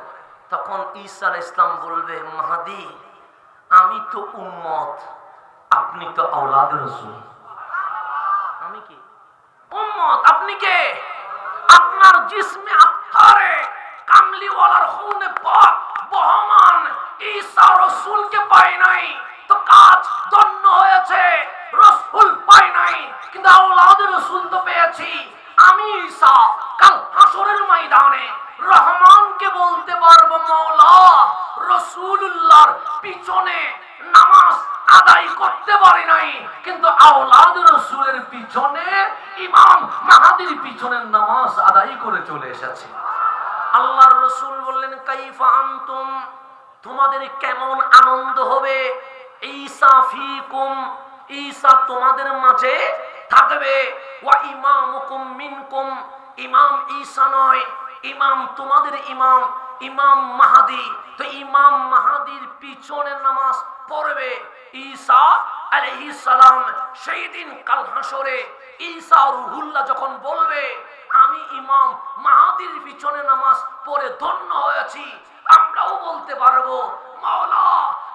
তখন ঈসা আলাইহিস সালাম বলবে মাহাদি আমি তো উম্মত, আপনি তো আওলাদ রাসূল। আমি কি? উম্মত। আপনি কে? আপনার জিসমে আত্মারে কামলিওয়ালার খুনে পাক বহমান ঈসা রাসূলকে পাই নাই, তো কাজ ধন্য হয়েছে। রাসূল পাই নাই, কিন্তু আওলাদ রাসূল তো পেয়েছি। আমি ঈসা কাল হাসরের ময়দানে রহমানকে বলতে পারবো মাওলা রাসূলুল্লাহর পিছনে নামাজ আদায় করতে পারি নাই, কিন্তু আওলাদ রাসূলের পিছনে ইমাম মাহাদির পিছনে নামাজ আদায় করে চলে এসেছি। আল্লাহর রাসূল বললেন কাইফা আনতুম, তোমাদের কেমন আনন্দ হবে? ঈসা ফিকুম, ঈসা তোমাদের মাঝে থাকবে। ওয়া ইমামুকুম মিনকুম, ইমাম ঈসা নয়, ইমাম তোমাদের ইমাম, ইমাম মাহাদি। তো ইমাম মাহাদির পিছনে নামাজ পড়বে ঈসা আলাইহিস সালাম। সেই দিন কাল হাসরে ঈসা রুহুল্লাহ যখন বলবে আমি ইমাম মাহাদির পিছনে নামাজ পড়ে ধন্য হয়েছি, আমরাও বলতে পারবো মাওলা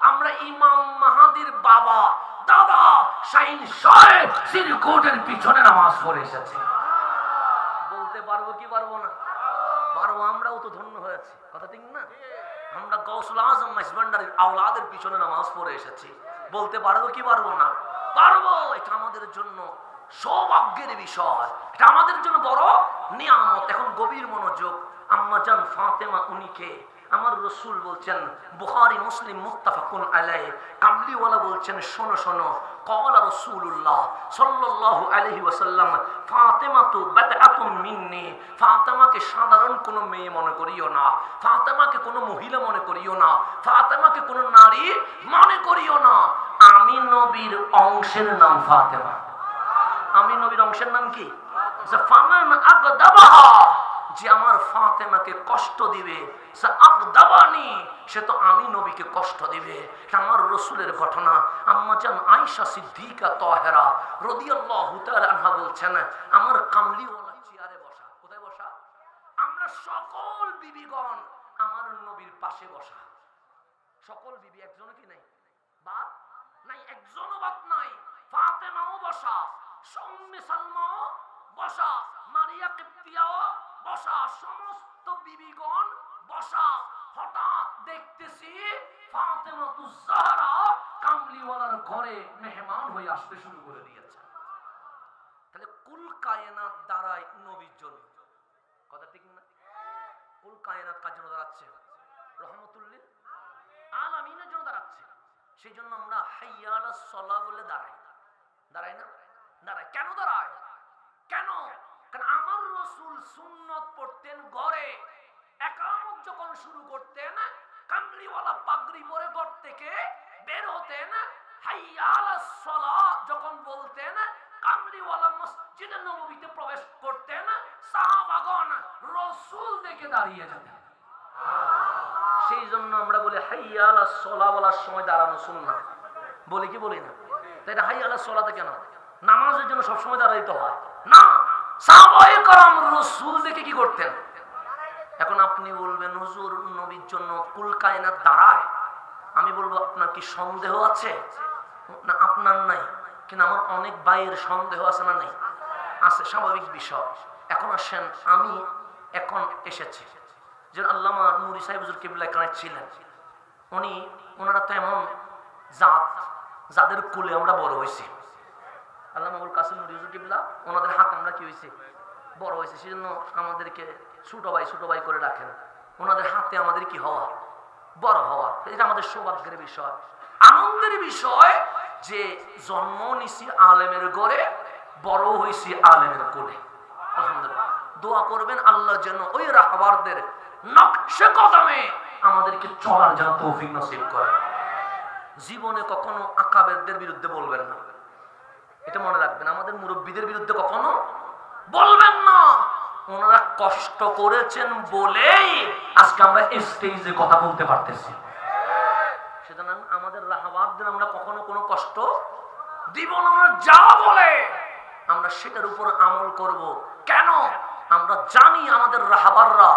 আমরা ইমাম মাহাদির বাবা দাদা শাহিন সাহেব সিরকুটের পিছনে নামাজ পড়ে এসেছি। বলতে পারবো কি পারবো না? পারবো। আমরাও তো ধন্য হয়েছি, কথা ঠিক না? আমরা গাউসুল আজম মাইজভান্ডারির আওলাদের পিছনে নামাজ পড়ে এসেছি। বলতে পারবো কি পারবো না? পারবো। এটা আমাদের জন্য সৌভাগ্যের বিষয়, এটা আমাদের জন্য বড় নিয়ামত। এখন গভীর মনোযোগ। আম্মা জান ফাতেমা উনিকে আমার রসুল বলছেন, বুখারী মুসলিম মুত্তাফাকুন আলাইহি, কামলিওয়ালা বলছেন, শোনো শোনো, ক্বালা রাসূলুল্লাহ সাল্লাল্লাহু আলাইহি ওয়াসাল্লাম, ফাতেমাতু বাদআতুম মিন্নি, ফাতেমাকে সাধারণ কোনো মেয়ে মনে করিও না, ফাতেমাকে কোনো মহিলা মনে করিও না, ফাতেমাকে কোনো নারী মনে করিও না, আমি নবীর অংশের নাম ফাতেমা। আমি নবীর অংশের নাম কি? ফামান আগদাবাহা, যে আমার ফাতেমাকে কষ্ট দিবে, সে তো আমি নবীকে কষ্ট দিবে। আমার রসুলের ঘটনা। আম্মা জান আয়েশা সিদ্দিকা তাহেরা রাদিয়াল্লাহু তাআলা আনহা বলছেন, আমার কামলিওয়ালা চেয়ারে বসা। কোথায় বসা? আমরা সকল বিবিগণ আমার নবীর পাশে বসা। সকল বিবি, একজনও কি নাই বাদ নাই, একজনও বাদ নাই। ফাতেমাও বসা, উম্মে সালমাও বসা, মারিয়া কিবতিয়াও বসা, সমস্ত বিবিগণ বসা। হঠাৎ দেখতেছি ফাতেমাতুজ জাহরা কামলিওয়ালার ঘরে মেহমান হয়ে আসতে শুরু করে দিয়েছে। তাহলে কুল কায়নাত দাঁড়ায় নবীর জন্য। কথা ঠিক না? কুল কায়নাত কার জন্য দাঁড়াচ্ছে? রহমাতুল লিল আলামিনের জন্য দাঁড়াচ্ছে। সেই জন্য আমরা হাইয়া আলাস সালাহ বলে দাঁড়াই। দাঁড়াই না? দাঁড়াই। কেন দাঁড়ায়? কেন? কারণ আমার রাসূল সুন্নত পড়তেন ঘরে, ইকামত যখন শুরু করতেন কামলিওয়ালা পাগড়ি পরে ঘর থেকে বের হতেন, হাইয়া আলাস সালাহ যখন বলতেন কামলিওয়ালা মসজিদে নববীতে প্রবেশ করতেন, সাহাবাগণ রাসূল দেখে দাঁড়িয়ে যেতেন। সেই জন্য আমরা বলি হাইয়া আলাস সালাহ বলার সময় দাঁড়ানো সুন্নাত। বলি কি বলি না? তাই না? হাইয়া আলাস সালাতে কেন? নামাজের জন্য সবসময় দাঁড়াইতে হয় না। সাহাবায়ে কেরাম রাসূল দেখে কি করতেন? এখন আপনি বলবেন হুজুর নবীর জন্য কুল কায়নাত দাঁড়ায়। আমি বলবো আপনার কি সন্দেহ আছে? না, আপনার নাই, কিন্তু আমার অনেক ভাইয়ের সন্দেহ আছে না? নাই, আছে, স্বাভাবিক বিষয়। এখন আসেন, আমি এখন এসেছি যে আল্লামা নুরি সাহেব হুজুর কিবলায় কানেক্ট ছিলেন। ওনারা তো এমন যাদের কুলে আমরা বড় হয়েছি। আল্লামা আবুল কাসিম নুরি হুজুর কিবলা, ওনাদের হাতে আমরা কি হয়েছি? বড় হয়েছে। সেজন্য আমাদেরকে ছোট ভাই করে রাখেন। ওনাদের হাতে আমাদের কি হওয়া? বড় হওয়া। এটা আমাদের সৌভাগ্যের বিষয়, আনন্দের বিষয় যে জন্ম নিছি আলেমের ঘরে, বড় হয়েছি আলেমের কোলে। আলহামদুলিল্লাহ। দোয়া করবেন আল্লাহ যেন ওই রাহবারদের নকশে কদমে আমাদেরকে চলার যেন তৌফিক নসিব করে। জীবনে কখনো আকাবেরদের বিরুদ্ধে বলবেন না, এটা মনে রাখবেন। আমাদের মুরব্বীদের বিরুদ্ধে কখনো বলবেন না। ওনারা কষ্ট করেছেন বলেই আজকে আমরা স্টেজে কথা বলতে পারতেছি। সুতরাং আমাদের রাহবারদের আমরা কখনো কোনো কষ্ট দিব না। আমরা যা বলে আমরা সেটার উপর আমল করব। কেন? আমরা জানি আমাদের রাহবাররা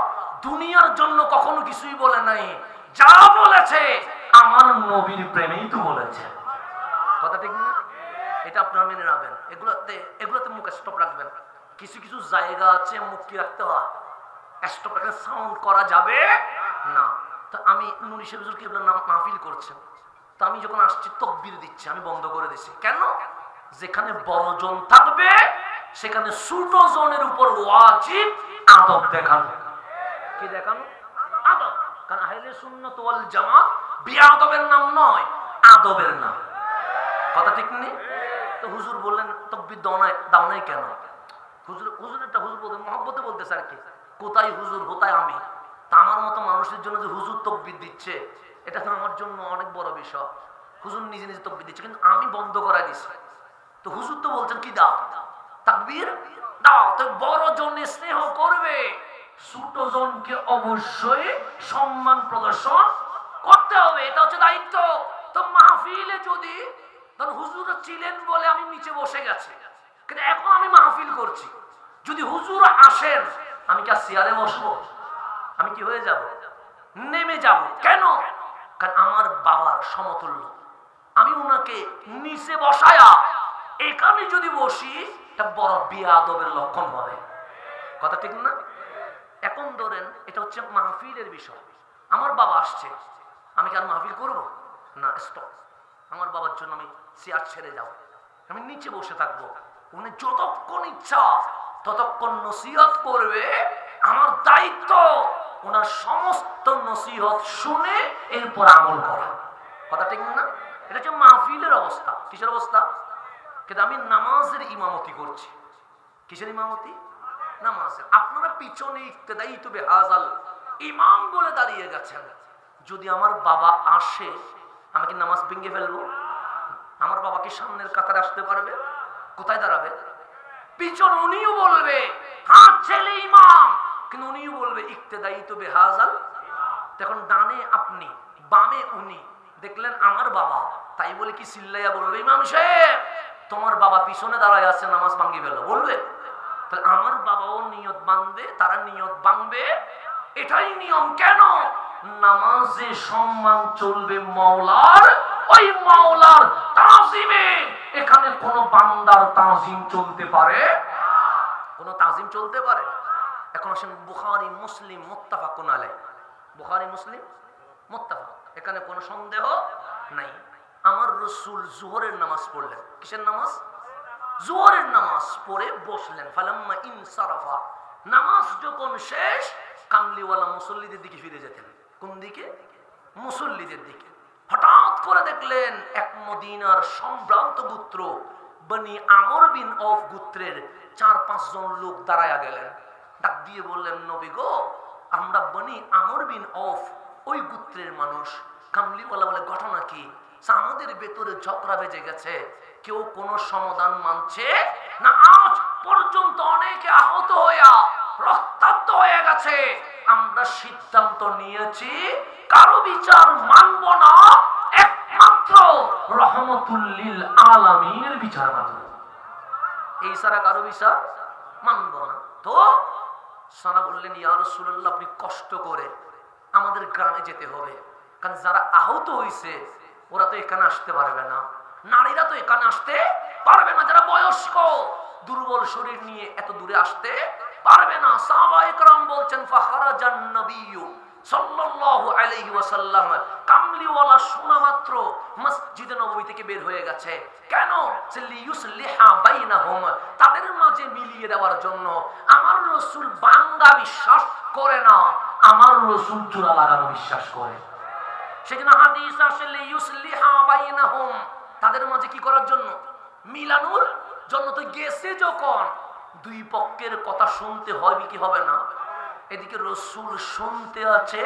দুনিয়ার জন্য কখনো কিছুই বলে নাই। যা বলেছে আমার নবীর প্রেমেই তো বলেছে। কথা ঠিক না? এটা আপনারা মেনে নেবেন। এগুলোতে মুখ স্টপ রাখবেন। কিছু কিছু জায়গা আছে মুখ কি রাখতে হয়, স্টপ রাখলে সাউন্ড করা যাবে না। তো আমি নুরি সাহেব হুজুর কিবলার নাম মাহফিল করছেন, তো আমি যখন আসছি তাকবীর দিচ্ছি, আমি বন্ধ করে দিচ্ছি। কেন? যেখানে বড় জন থাকবে সেখানে ছোট জনের উপর ওয়াজিব আদব দেখানো। কি দেখানো? আদব। কারণ আহলে সুন্নাত ওয়াল জামাত বিআদবের নাম নয়, আদবের নাম। কথা ঠিক নেই? তো হুজুর বললেন তাকবীর দাও নাই কেন? হুজুরেরটা হুজুর বলতে মহব্বতে বলতেছে আর কি। কোথায় হুজুর, কোথায় আমি? তা আমার মতো মানুষের জন্য যে হুজুর তাকবীর দিচ্ছে, এটা তো আমার জন্য অনেক বড় বিষয়। হুজুর নিজে নিজে তাকবীর দিচ্ছে, কিন্তু আমি বন্ধ করাই দিছি। তো হুজুর তো বলছেন কি দাও, তাকবীর দাও। তো বড় জনে স্নেহ করবে, ছোট জনকে অবশ্যই সম্মান প্রদর্শন করতে হবে। এটা হচ্ছে দায়িত্ব। তো মাহফিলে যদি হুজুর ছিলেন বলে আমি নিচে বসে গেছি, কিন্তু এখন আমি মাহফিল করছি, যদি হুজুর আসেন আমি কি আর চেয়ারে বসবো? আমি কি হয়ে যাব? নেমে যাব। কেন? কারণ আমার বাবার সমতুল্য। আমি ওনাকে নিচে বসায়া এখানে যদি বসি, এটা বড় বেয়াদবের লক্ষণ হবে। কথা ঠিক না? এখন ধরেন এটা হচ্ছে মাহফিলের বিষয়। আমার বাবা আসছে, আমি কি আর মাহফিল করব না? স্টপ। আমার বাবার জন্য আমি চেয়ার ছেড়ে যাব, আমি নিচে বসে থাকবো। উনি যতক্ষণ ইচ্ছা ততক্ষণ নসিহত করবে। আমার দায়িত্ব ওনার সমস্ত তো নসিহত শুনে এরপর আমল করা। কথা ঠিক না? এটা হচ্ছে মাহফিলের অবস্থা। কিসের অবস্থা? কিন্তু আমি নামাজের ইমামতি করছি। কিসের ইমামতি? নামাজের। আপনারা পিছনে ইক্তেদাই তো বেহাজাল ইমাম বলে দাঁড়িয়ে গেছেন। যদি আমার বাবা আসে, আমি কি নামাজ ভেঙে ফেলবো? আমার বাবা কি সামনের কাতারে আসতে পারবে? কোথায় দাঁড়াবে? পিছন। উনিও বলবে হ্যাঁ ছেলে ইমাম, কিন্তু উনিও বলবে ইক্তেদাই তো বেহাজাল। তখন ডানে আপনি, বামে উনি, দেখলেন আমার বাবা, তাই বলে কি চিল্লাইয়া বলবে ইমাম সাহেব তোমার বাবা পিছনে দাঁড়ায় আছে, নামাজ ভাঙি ফেলো? বলবে? তাহলে আমার বাবাও নিয়ত বাঁধবে, তারা নিয়ত ভাঙবে, এটাই নিয়ম। কেন? নামাজে সম্মান চলবে মাওলার, ওই মাওলার তাজিমে। এখানে কোন বান্দার তাজিম চলতে পারে? কোন তাজিম চলতে পারে? এখন আসেন বুখারী মুসলিম মুত্তাফাকুন আলাইহ। বুখারী মুসলিম মুত্তাফাক, এখানে কোনো সন্দেহ নাই। আমার রাসূল যোহরের নামাজ পড়লেন। কিসের নামাজ? যোহরের নামাজ পড়ে বসলেন। ফালাম্মা ইনসারাফা, নামাজ যখন শেষ, কামলিওয়ালা মুসল্লিদের দিকে ফিরে যেতেন। কোন দিকে? মুসল্লিদের দিকে। হঠাৎ করে দেখলেন এক মদিনার সম্ভ্রান্ত গোত্র বনি আমর বিন অফ গোত্রের 4-5 জন লোক দাঁড়ায়া গেলেন। ডাক দিয়ে বললেন, নবী গো, আমরা বনি আমর বিন অফ, ওই গোত্রের মানুষ। কামলিওয়ালা বলে, ঘটনা কি? আমাদের ভেতরে ঝগড়া বেজে গেছে, কেউ কোনো সমাধান মানছে না। আজ পর্যন্ত অনেকে আহত হইয়া রক্তাক্ত হয়ে গেছে। আমরা সিদ্ধান্ত নিয়েছি কারো বিচার মানব না, একমাত্র রহমতুল লিল আলামিনের বিচার মানব। এই সারা কারো বিচার মানব না। তো সারা বললেন, ইয়া রাসূলুল্লাহ, আপনি কষ্ট করে আমাদের গ্রামে যেতে হবে, কারণ যারা আহত হয়েছে ওরা তো এখানে আসতে পারবে না, নারীরা তো এখানে আসতে পারবে না, যারা বয়স্ক দুর্বল শরীর নিয়ে এত দূরে আসতে পারবে না। সাহাবায়ে কেরাম বলছেন, ফাখারাজান নবিয়্যু সাল্লাল্লাহু আলাইহি ওয়াসাল্লাম, কামলিওয়ালা শোনা মাত্র মসজিদে নববী থেকে বের হয়ে গেছে। কেন? লিইউসলিহা বাইনাহুম, তাদের মাঝে মিলিয়ে দেওয়ার জন্য। আমার রাসূল বাংলা বিশ্বাস করে না, আমার রাসূল চূড়া লাগানো বিশ্বাস করে। সেজন্য হাদিস আসে লিইউসলিহা বাইনাহুম, তাদের মাঝে কি করার জন্য? মিলানোর জন্য। তো গেছে যখন, দুই পক্ষের কথা শুনতে হবে কি হবে না? এদিকে রাসূল শুনতে আছে,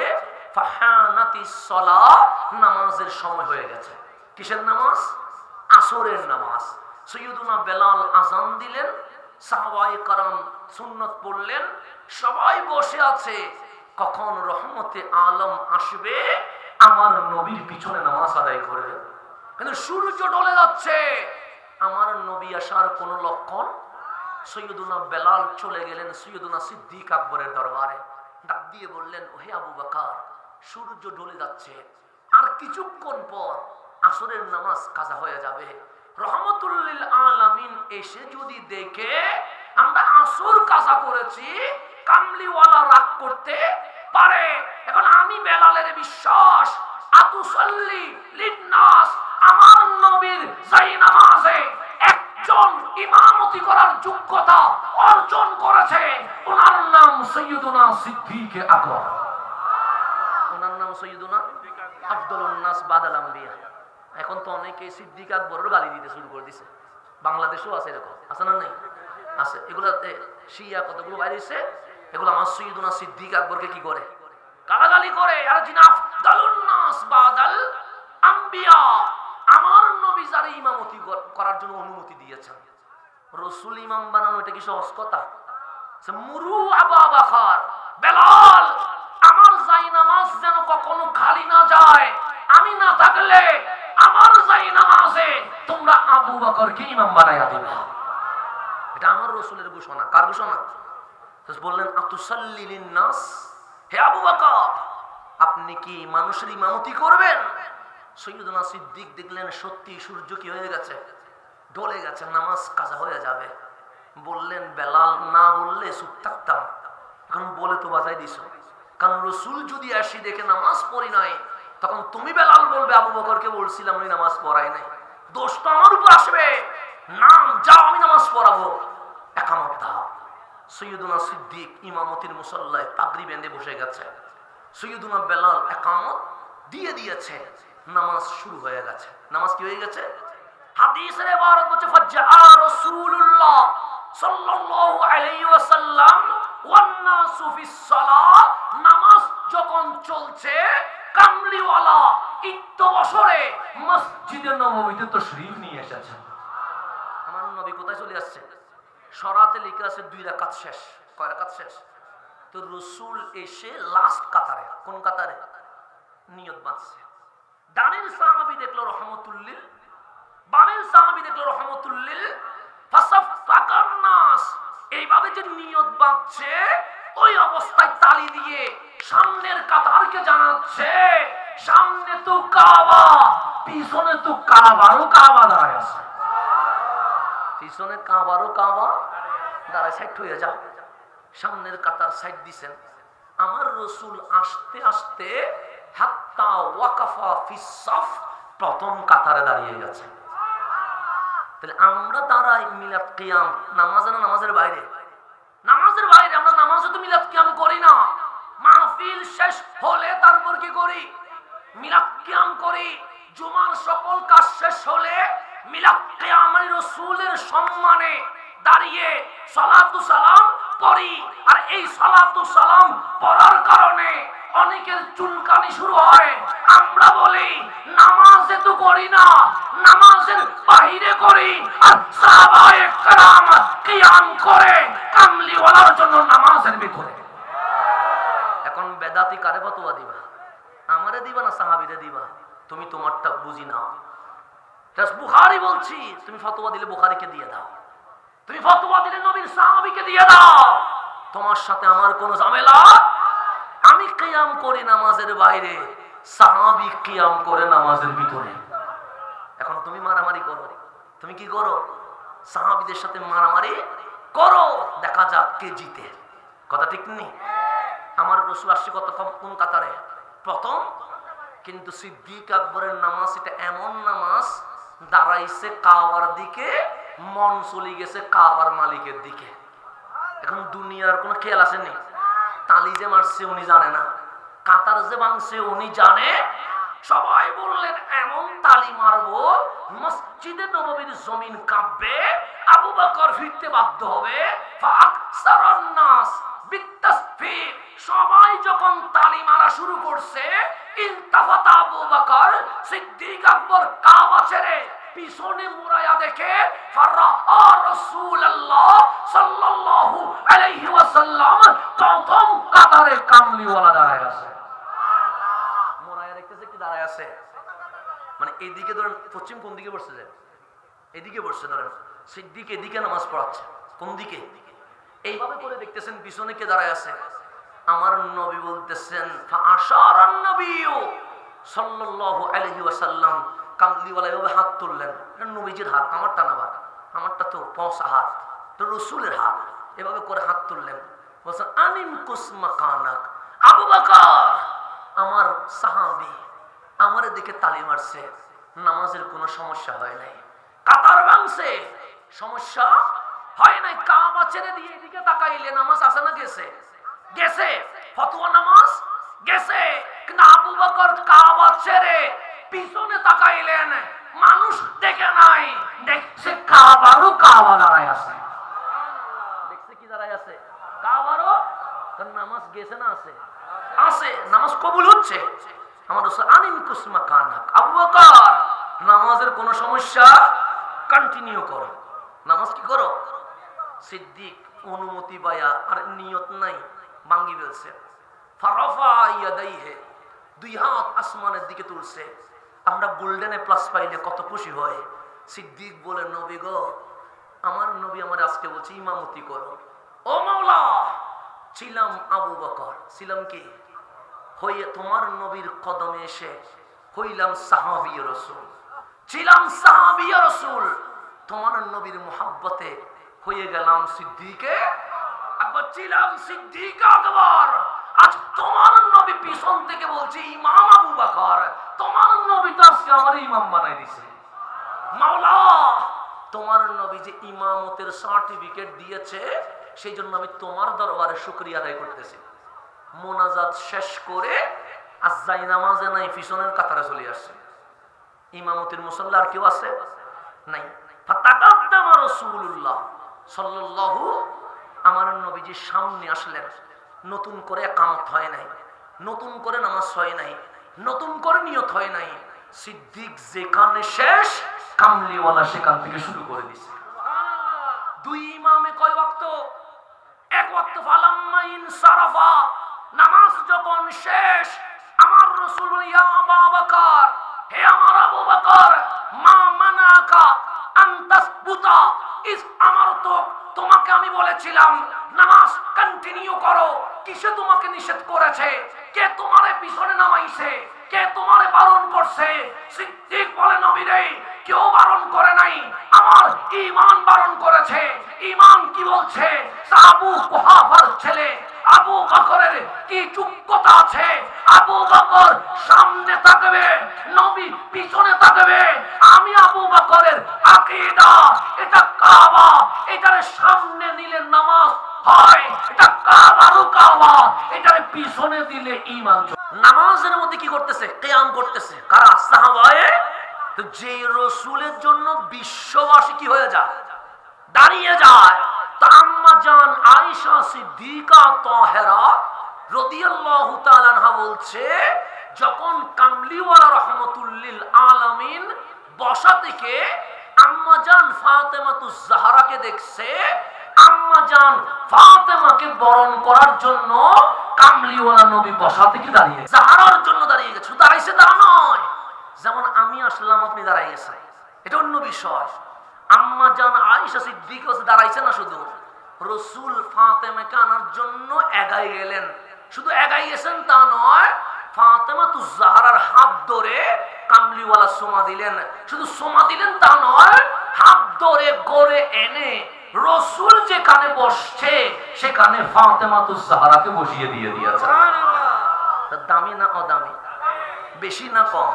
ফাহানাতিস সালাহ, নামাজের সময় হয়ে গেছে। কিসের নামাজ? আসরের নামাজ। সাইয়্যিদুনা বেলাল আযান দিলেন, সাহাবায়ে কেরাম সুন্নত পড়লেন, সবাই বসে আছে। কখন রহমতে আলম আসবে, আমার নবীর পিছনে নামাজ আদায় করবে। কিন্তু সূর্য ঢলে যাচ্ছে, আমার নবী আসার কোন লক্ষণ। সৈয়দুনা বেলাল চলে গেলেন সৈয়দুনা সিদ্দিক আকবরের দরবারে। ডাক দিয়ে বললেন, ওহে আবু বকর, সূর্য ঢলে যাচ্ছে, আর কিছুক্ষণ পর আসরের নামাজ কাজা হয়ে যাবে। রহমতুল লিল আলামিন এসে যদি দেখে আমরা আসর কাজা করেছি, কামলিওয়ালা রাগ করতে পারে। এখন আমি বেলালের বিশ্বাস, আতুসাল্লি লিন্নাস, আমার নবীর যাই নামাজে একজন ইমামতি করার যোগ্যতা অর্জন করেছে, ওনার নাম সৈয়দুনা সিদ্দিক আকবর। ওনার নাম সৈয়দুনা আফদলুন নাস বাদাল আম্বিয়া। এখন তো অনেকে সিদ্দিক আকবরের গালি দিতে শুরু করে দিছে। বাংলাদেশেও আছে এরকম, আছে না? নাই আছে। এগুলাতে শিয়া কতগুলো বাইরেছে, এগুলো আমার সৈয়দুনা সিদ্দিক আকবরকে কি করে? গালাগালি করে। আর যিনি আফদলুন নাস বাদাল আম্বিয়া, আমার নবী যারা ইমামতি করার জন্য অনুমতি দিয়েছেন, রাসূল ইমাম বানানো এটা কি সহজ কথা? মুরু আবু বকর, বেলাল, আমার যাই নামাজ যেন কখনো খালি না যায়, আমি না থাকলে আমার যাই নামাজে তোমরা আবু বকরকে ইমাম বানায়া দিবে। এটা আমার রাসূলের ঘোষণা। কার ঘোষণা? বললেন, আতুসাল্লি লিন্নাস, হে আবু বকর, আপনি কি মানুষের ইমামতি করবেন? সৈয়দুনা সিদ্দিক দেখলেন সত্যি সূর্য কি হয়ে গেছে, ঢলে গেছে, নামাজ কাজা হয়ে যাবে। বললেন, বেলাল, না বললে চুপ থাকতাম, এখন বলে তো বাজাই দিছো। কারণ রাসূল যদি আসি দেখে নামাজ পড়ি নাই, তখন তুমি বেলাল বলবে আবু বকরকে বলছিলাম আমি নামাজ পড়াই নাই, দোষ তো আমার উপর আসবে। নাম যাও, আমি নামাজ পড়াবো, একামত দাও। সৈয়দুনা সিদ্দিক ইমামতির মুসল্লায় পাগড়ি বেঁধে বসে গেছে। সৈয়দুনা বেলাল ইকামত দিয়ে দিয়েছে, নামাজ শুরু হয়ে গেছে। নামাজ কি হয়ে গেছে? হাদিসের ইবারত বলছে ফাজআ রাসূলুল্লাহ সাল্লাল্লাহু আলাইহি ওয়াসাল্লাম ওয়ান নাসু ফিস সালাহ, নামাজ যখন চলছে কামলিওয়ালা ইত্তবসরে মসজিদে নববীতে তাশরীফ নিয়ে এসেছেন। আমার নবী কোথায় চলে আসছে? শরাতে লেখা আছে 2 রাকাত শেষ। কয় রাকাত শেষ? তো রাসূল এসে লাস্ট কাতারে, কোন কাতারে? নিয়ত বাঁধছে। ডানের সাহাবী দেখলো রহমাতুল্লিল, বামের সাহাবী দেখলো রহমাতুল্লিল, ফাসাফাকান নাস, এইভাবে যে নিয়ত বাঁধছে ওই অবস্থায় তালি দিয়ে সামনের কাতারকে জানাচ্ছে সামনে তো কাবা, পিছনে তো কাবারও কাবা দাঁড়ায় আছে। পিছনে কাবারও কাবা দাঁড়ায়, সাইড হয়ে যাও। সামনের কাতার সাইড দিছেন। আমার রাসূল আস্তে আস্তে হাত্তা ওয়াকাফা ফিস সাফ, প্রথম কাতারে দাঁড়িয়ে গেছে। তাহলে আমরা দাঁড়াই মিলাদ কিয়াম, নামাজ না নামাজের বাইরে? নামাজের বাইরে। আমরা নামাজে তো মিলাদ কিয়াম করি না। মাহফিল শেষ হলে তারপর কি করি? মিলাদ কিয়াম করি। জুমার সকল কাজ শেষ হলে মিলাদ কিয়ামে রাসূলের সম্মানে দাঁড়িয়ে সালাতু সালাম পড়ি। আর এই সালাতু সালাম পড়ার কারণে অনেকের চুলকানি শুরু হয়। আমরা বলি নামাজে তো করি না, নামাজের বাইরে করি। আর সাহাবায়ে কেরাম কিয়াম করে কামলিওয়ালার জন্য নামাজের ভিতরে। এখন বেদাতি কারে ফতোয়া দিবা? আমারে দিবা না সাহাবীরে দিবা? তুমি তোমারটা বুঝি নাও। বুখারী বলছি, তুমি ফতোয়া দিলে বুখারীকে দিয়ে দাও, তুমি ফতোয়া দিলে নবীর সাহাবীকে দিয়ে দাও, তোমার সাথে আমার কোনো ঝামেলা। আমি কিয়াম করি নামাজের বাইরে, সাহাবী কিয়াম করে নামাজের ভিতরে। এখন তুমি মারামারি করো, তুমি কি করো? সাহাবীদের সাথে মারামারি করো, দেখা যাক কে জিতে। কথা ঠিক নেই? আমার রাসূল আসছে কত কোন কাতারে? প্রথম। কিন্তু সিদ্দিক আকবরের নামাজ এটা এমন নামাজ, দাঁড়াইছে কাবার দিকে, মন চলে গেছে কাবার মালিকের দিকে। এখন দুনিয়ার কোনো খেয়াল আসেনি। তালি যে মারছে উনি জানে না, কাতার যে ভাঙছে উনি জানে। সবাই বললেন এমন তালি মারবো মসজিদে নববীর জমিন কাঁপবে, আবু বকর ফিরতে বাধ্য হবে। ফাকসারান নাস বিতাসফির, সবাই যখন তালি মারা শুরু করছে, ইলতাফাতা আবু বকর সিদ্দিক আকবর কাবা ছেড়ে পিছনে মুরায়া দেখে ফারআ রাসূলুল্লাহ সাল্লাল্লাহু আলাইহি ওয়াসাল্লাম প্রথম কাতারে কামলিওয়ালা দাঁড়ায় আছে। মুরায়া দেখতেছে কি দাঁড়ায় আছে, মানে এইদিকে ধরেন পশ্চিম কোন দিকে বসছে? এদিকে বসছে। ধরেন সিদ্দিক এদিকে নামাজ পড়াচ্ছে, কোন দিকে? এইভাবে করে দেখতেছেন পিছনে কে দাঁড়ায় আছে। আমার নবী বলতেছেন ফাআশারান নবিয়্যু সাল্লাল্লাহু আলাইহি ওয়াসাল্লাম, কামলিওয়ালা এভাবে হাত তুললেন। নবীজির হাত, আমারটা না, আমারটা তো পৌঁছা হাত, তো রাসূলের হাত। এভাবে করে হাত তুললেন, বলছেন আনিম কুসমা কানাক। আবু বকর আমার সাহাবী, আমার দিকে তালি মারছে, নামাজের কোনো সমস্যা হয় নাই। কাতার ভাঙছে, সমস্যা হয় নাই। কাবা ছেড়ে দিয়ে এদিকে তাকাইলে নামাজ আছে না গেছে? গেছে। ফতোয়া নামাজ গেছে। কিন্তু আবু বকর কাবা ছেড়ে পিছনে তাকাইলেন, মানুষ দেখে নাই, দেখছে কাবারও কাবা দাঁড়ায় আছে। দেখছে কি দাঁড়ায় আছে? কাবারও। নামাজ গেছে না আছে? আছে। নামাজ কবুল হচ্ছে। আমার রাসূল আনিন কুসমা কানাক, আবু বকর নামাজের কোনো সমস্যা কন্টিনিউ করো, নামাজ কি করো। সিদ্দিক অনুমতি পায়া আর নিয়ত নাই, ভাঙ্গি ফেলছে। ফারাফা ইয়াদাইহি, দুই হাত আসমানের দিকে তুলছে। আমরা গোল্ডেনে প্লাস পাইলে কত খুশি হয়। সিদ্দিক বলে নবী গো, আমার নবী আমার আজকে বলছে ইমামতি করো। ও মাওলা, ছিলাম আবু বকর, ছিলাম কি হয়ে তোমার নবীর কদমে এসে হইলাম সাহাবী রাসূল, ছিলাম সাহাবী রাসূল, তোমার নবীর মুহাব্বতে হয়ে গেলাম সিদ্দিকে আকবর, ছিলাম সিদ্দিক আকবর। আজ তোমার নবী পিছন থেকে বলছে ইমাম আবু বকর, তোমার নবী তো আজকে আমার ইমাম বানাই দিছে। মাওলা, তোমার নবী যে ইমামতের সার্টিফিকেট দিয়েছে, সেই জন্য আমি তোমার দরবারে শুকরিয়া আদায় করতেছি। মোনাজাত শেষ করে আর যাই নামাজে নাই, পিছনের কাতারে চলে আসছে। ইমামতির মুসাল্লা আর কেউ আছে নাই। ফাতাকাদ্দামা রাসূলুল্লাহ সাল্লাল্লাহু, আমার নবীজির সামনে আসলেন। নতুন করে ইকামত হয় নাই, নতুন করে নামাজ হয় নাই, নতুন করে নিয়ত হয় নাই। সিদ্দিক যেখানে শেষ, কামলিওয়ালা সেখান থেকে শুরু করে দিছে। দুই ইমামে কয় ওয়াক্ত? এক ওয়াক্ত। ফালাম্মা ইনসারাফা, নামাজ যখন শেষ, আমার রাসূল বলেন, ইয়া আবু বকর, হে আমার আবু বকর, মা মানাকা আন তাসবুতা ইস আমারতুক, তোমাকে আমি বলেছিলাম নামাজ কন্টিনিউ করো, কিসে তোমাকে নিষেধ করেছে? কে তোমারে পিছনে নামাইছে? কে তোমারে বারণ করছে? সিদ্দিক বলে, নবী রে, কেউ বারণ করে নাই, আমার ঈমান বারণ করেছে। ঈমান কি বলছে? আবু কুহাফার ছেলে আবু বকরের কি যোগ্যতা আছে? আবু বকর সামনে তাকাবে, নবী পিছনে তাকাবে। আমি আবু বকরের আকীদা, এটা কাবা, এটারে সামনে নিলে নামাজ হয়, এটা কাবারও কাবা, এটারে পিছনে দিলে ঈমান। নামাজের মধ্যে কি করতেছে? কিয়াম করতেছে। কারা? সাহাবায়ে। তো যে রাসূলের জন্য বিশ্ববাসী কি হয়ে যায়? দাঁড়িয়ে যায়। তো আম্মা জান আয়েশা সিদ্দিকা তাহেরা রাদিয়াল্লাহু তাআলা আনহা বলছে, যখন কামলিওয়ালা রাহমাতুল লিল আলামিন বসা থেকে আম্মা জান ফাতেমাতুজ জাহরাকে দেখছে, আম্মা জান ফাতেমাকে বরণ করার জন্য কামলিওয়ালা নবী বসা থেকে দাঁড়িয়ে, জাহরার জন্য দাঁড়িয়ে গেছে। শুধু দাঁড়াইছে তা নয়, যেমন আমি আসলাম আপনি দাঁড়াই গেছেন, এটা অন্য বিষয়। আম্মা জান আয়েশা সিদ্দিকা দাঁড়াইছে না, শুধু রাসূল ফাতেমাকে আনার জন্য এগাই গেলেন। শুধু এগাই গেছেন তা নয়, ফাতেমাতুজ জাহরার হাত ধরে কামলিওয়ালা সোমা দিলেন। শুধু সোমা দিলেন তা নয়, হাত ধরে গড়ে এনে রাসূল যেখানে বসছে সেখানে ফাতেমাতুজ জাহরাকে বসিয়ে দিয়ে দিয়েছে। দামি না অদামি? বেশি না কম?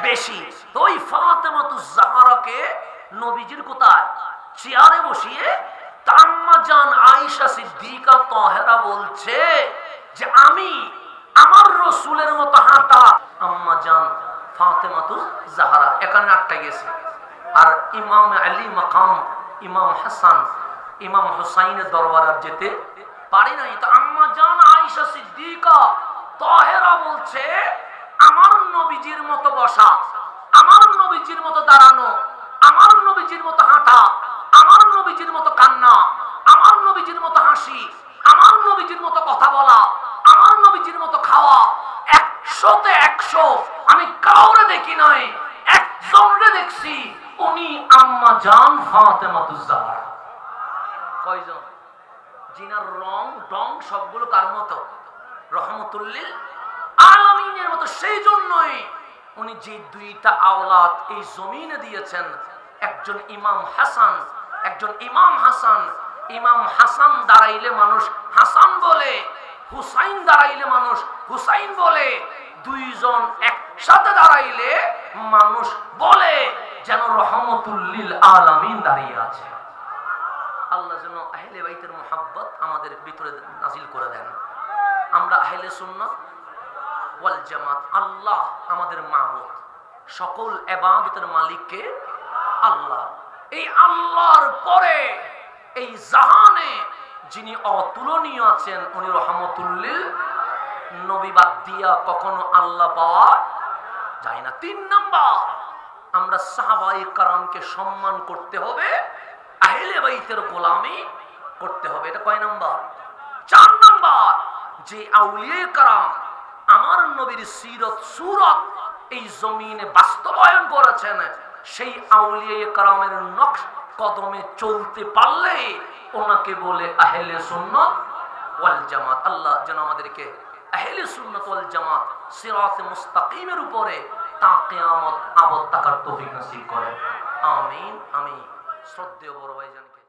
বেশি। তো ওই ফাতেমাতুজ জাহরাকে নবীজির কোথায়? চেয়ারে বসিয়ে আম্মা জান আয়েশা সিদ্দিকা তাহেরা বলছে যে আমি আমার রাসূলের মতো হাঁটা। আম্মা জান ফাতেমাতুজ জাহরা এখানে আটকে গেছে। আর ইমাম আলী মাকাম, ইমাম হাসান, ইমাম হুসাইনের দরবারে যেতে পারি নাই। তো আম্মা জান আয়েশা সিদ্দিকা তাহেরা বলছে, আমার নবীজির মতো বসা, আমার নবীজির মতো দাঁড়ানো, আমার নবীজির মতো হাঁটা, আমার নবীজির মতো কান্না, আমার নবীজির মতো হাসি, আমার নবীজির মতো কথা বলা, আমার নবীজির মতো খাওয়া, 100-তে 100 আমি কাউরে দেখি নাই, একজনরে দেখছি, উনি আম্মা জান ফাতেমাতুজ জাহরা। কয়জন? জিনার রং ডং সবগুলো কার মতো? রহমাতুল লিল আলামিনের মতো। সেই জন্যই উনি যে দুইটা আওলাদ এই জমিনে দিয়েছেন, একজন ইমাম হাসান, একজন ইমাম হাসান। ইমাম হাসান দাঁড়াইলে মানুষ হাসান বলে, হুসাইন দাঁড়াইলে মানুষ হুসাইন বলে। দুইজন একসাথে দাঁড়াইলে মানুষ বলে যেন রহমাতুল লিল আলামিন দাঁড়িয়ে আছে। আল্লাহ যেন আহলে বাইতের মুহাব্বত আমাদের ভিতরে নাজিল করে দেন। আমরা আহলে সুন্নাত ওয়াল জামাত। আল্লাহ আমাদের মাবুদ, সকল ইবাদতের মালিককে আল্লাহ। এই আল্লাহর পরে এই জাহানে যিনি অতুলনীয় আছেন উনি রহমাতুল লিল। নবী বাদ দিয়া কখনো আল্লাহ পাওয়া যায় না। 3 নাম্বার, আমরা সাহাবায়ে কেরামকে সম্মান করতে হবে, আহলে বাইতের গোলামি করতে হবে। এটা কয় নাম্বার? 4 নাম্বার, যে আউলিয়ায়ে কেরাম আমার নবীর সিরত সুরত এই জমিনে বাস্তবায়ন করেছেন, সেই আউলিয়ায়ে কেরামের নকশ কদমে চলতে পারলে ওনাকে বলে আহলে সুন্নাত ওয়াল জামাত। আল্লাহ যেন আমাদেরকে আহলে সুন্নাত ওয়াল জামাত সিরাতে মুস্তাকিমের উপরে তা কিয়ামত আবদ থাকার তৌফিক নসিব করেন। আমিন। আমি শ্রদ্ধেয় বড় ভাইজানকে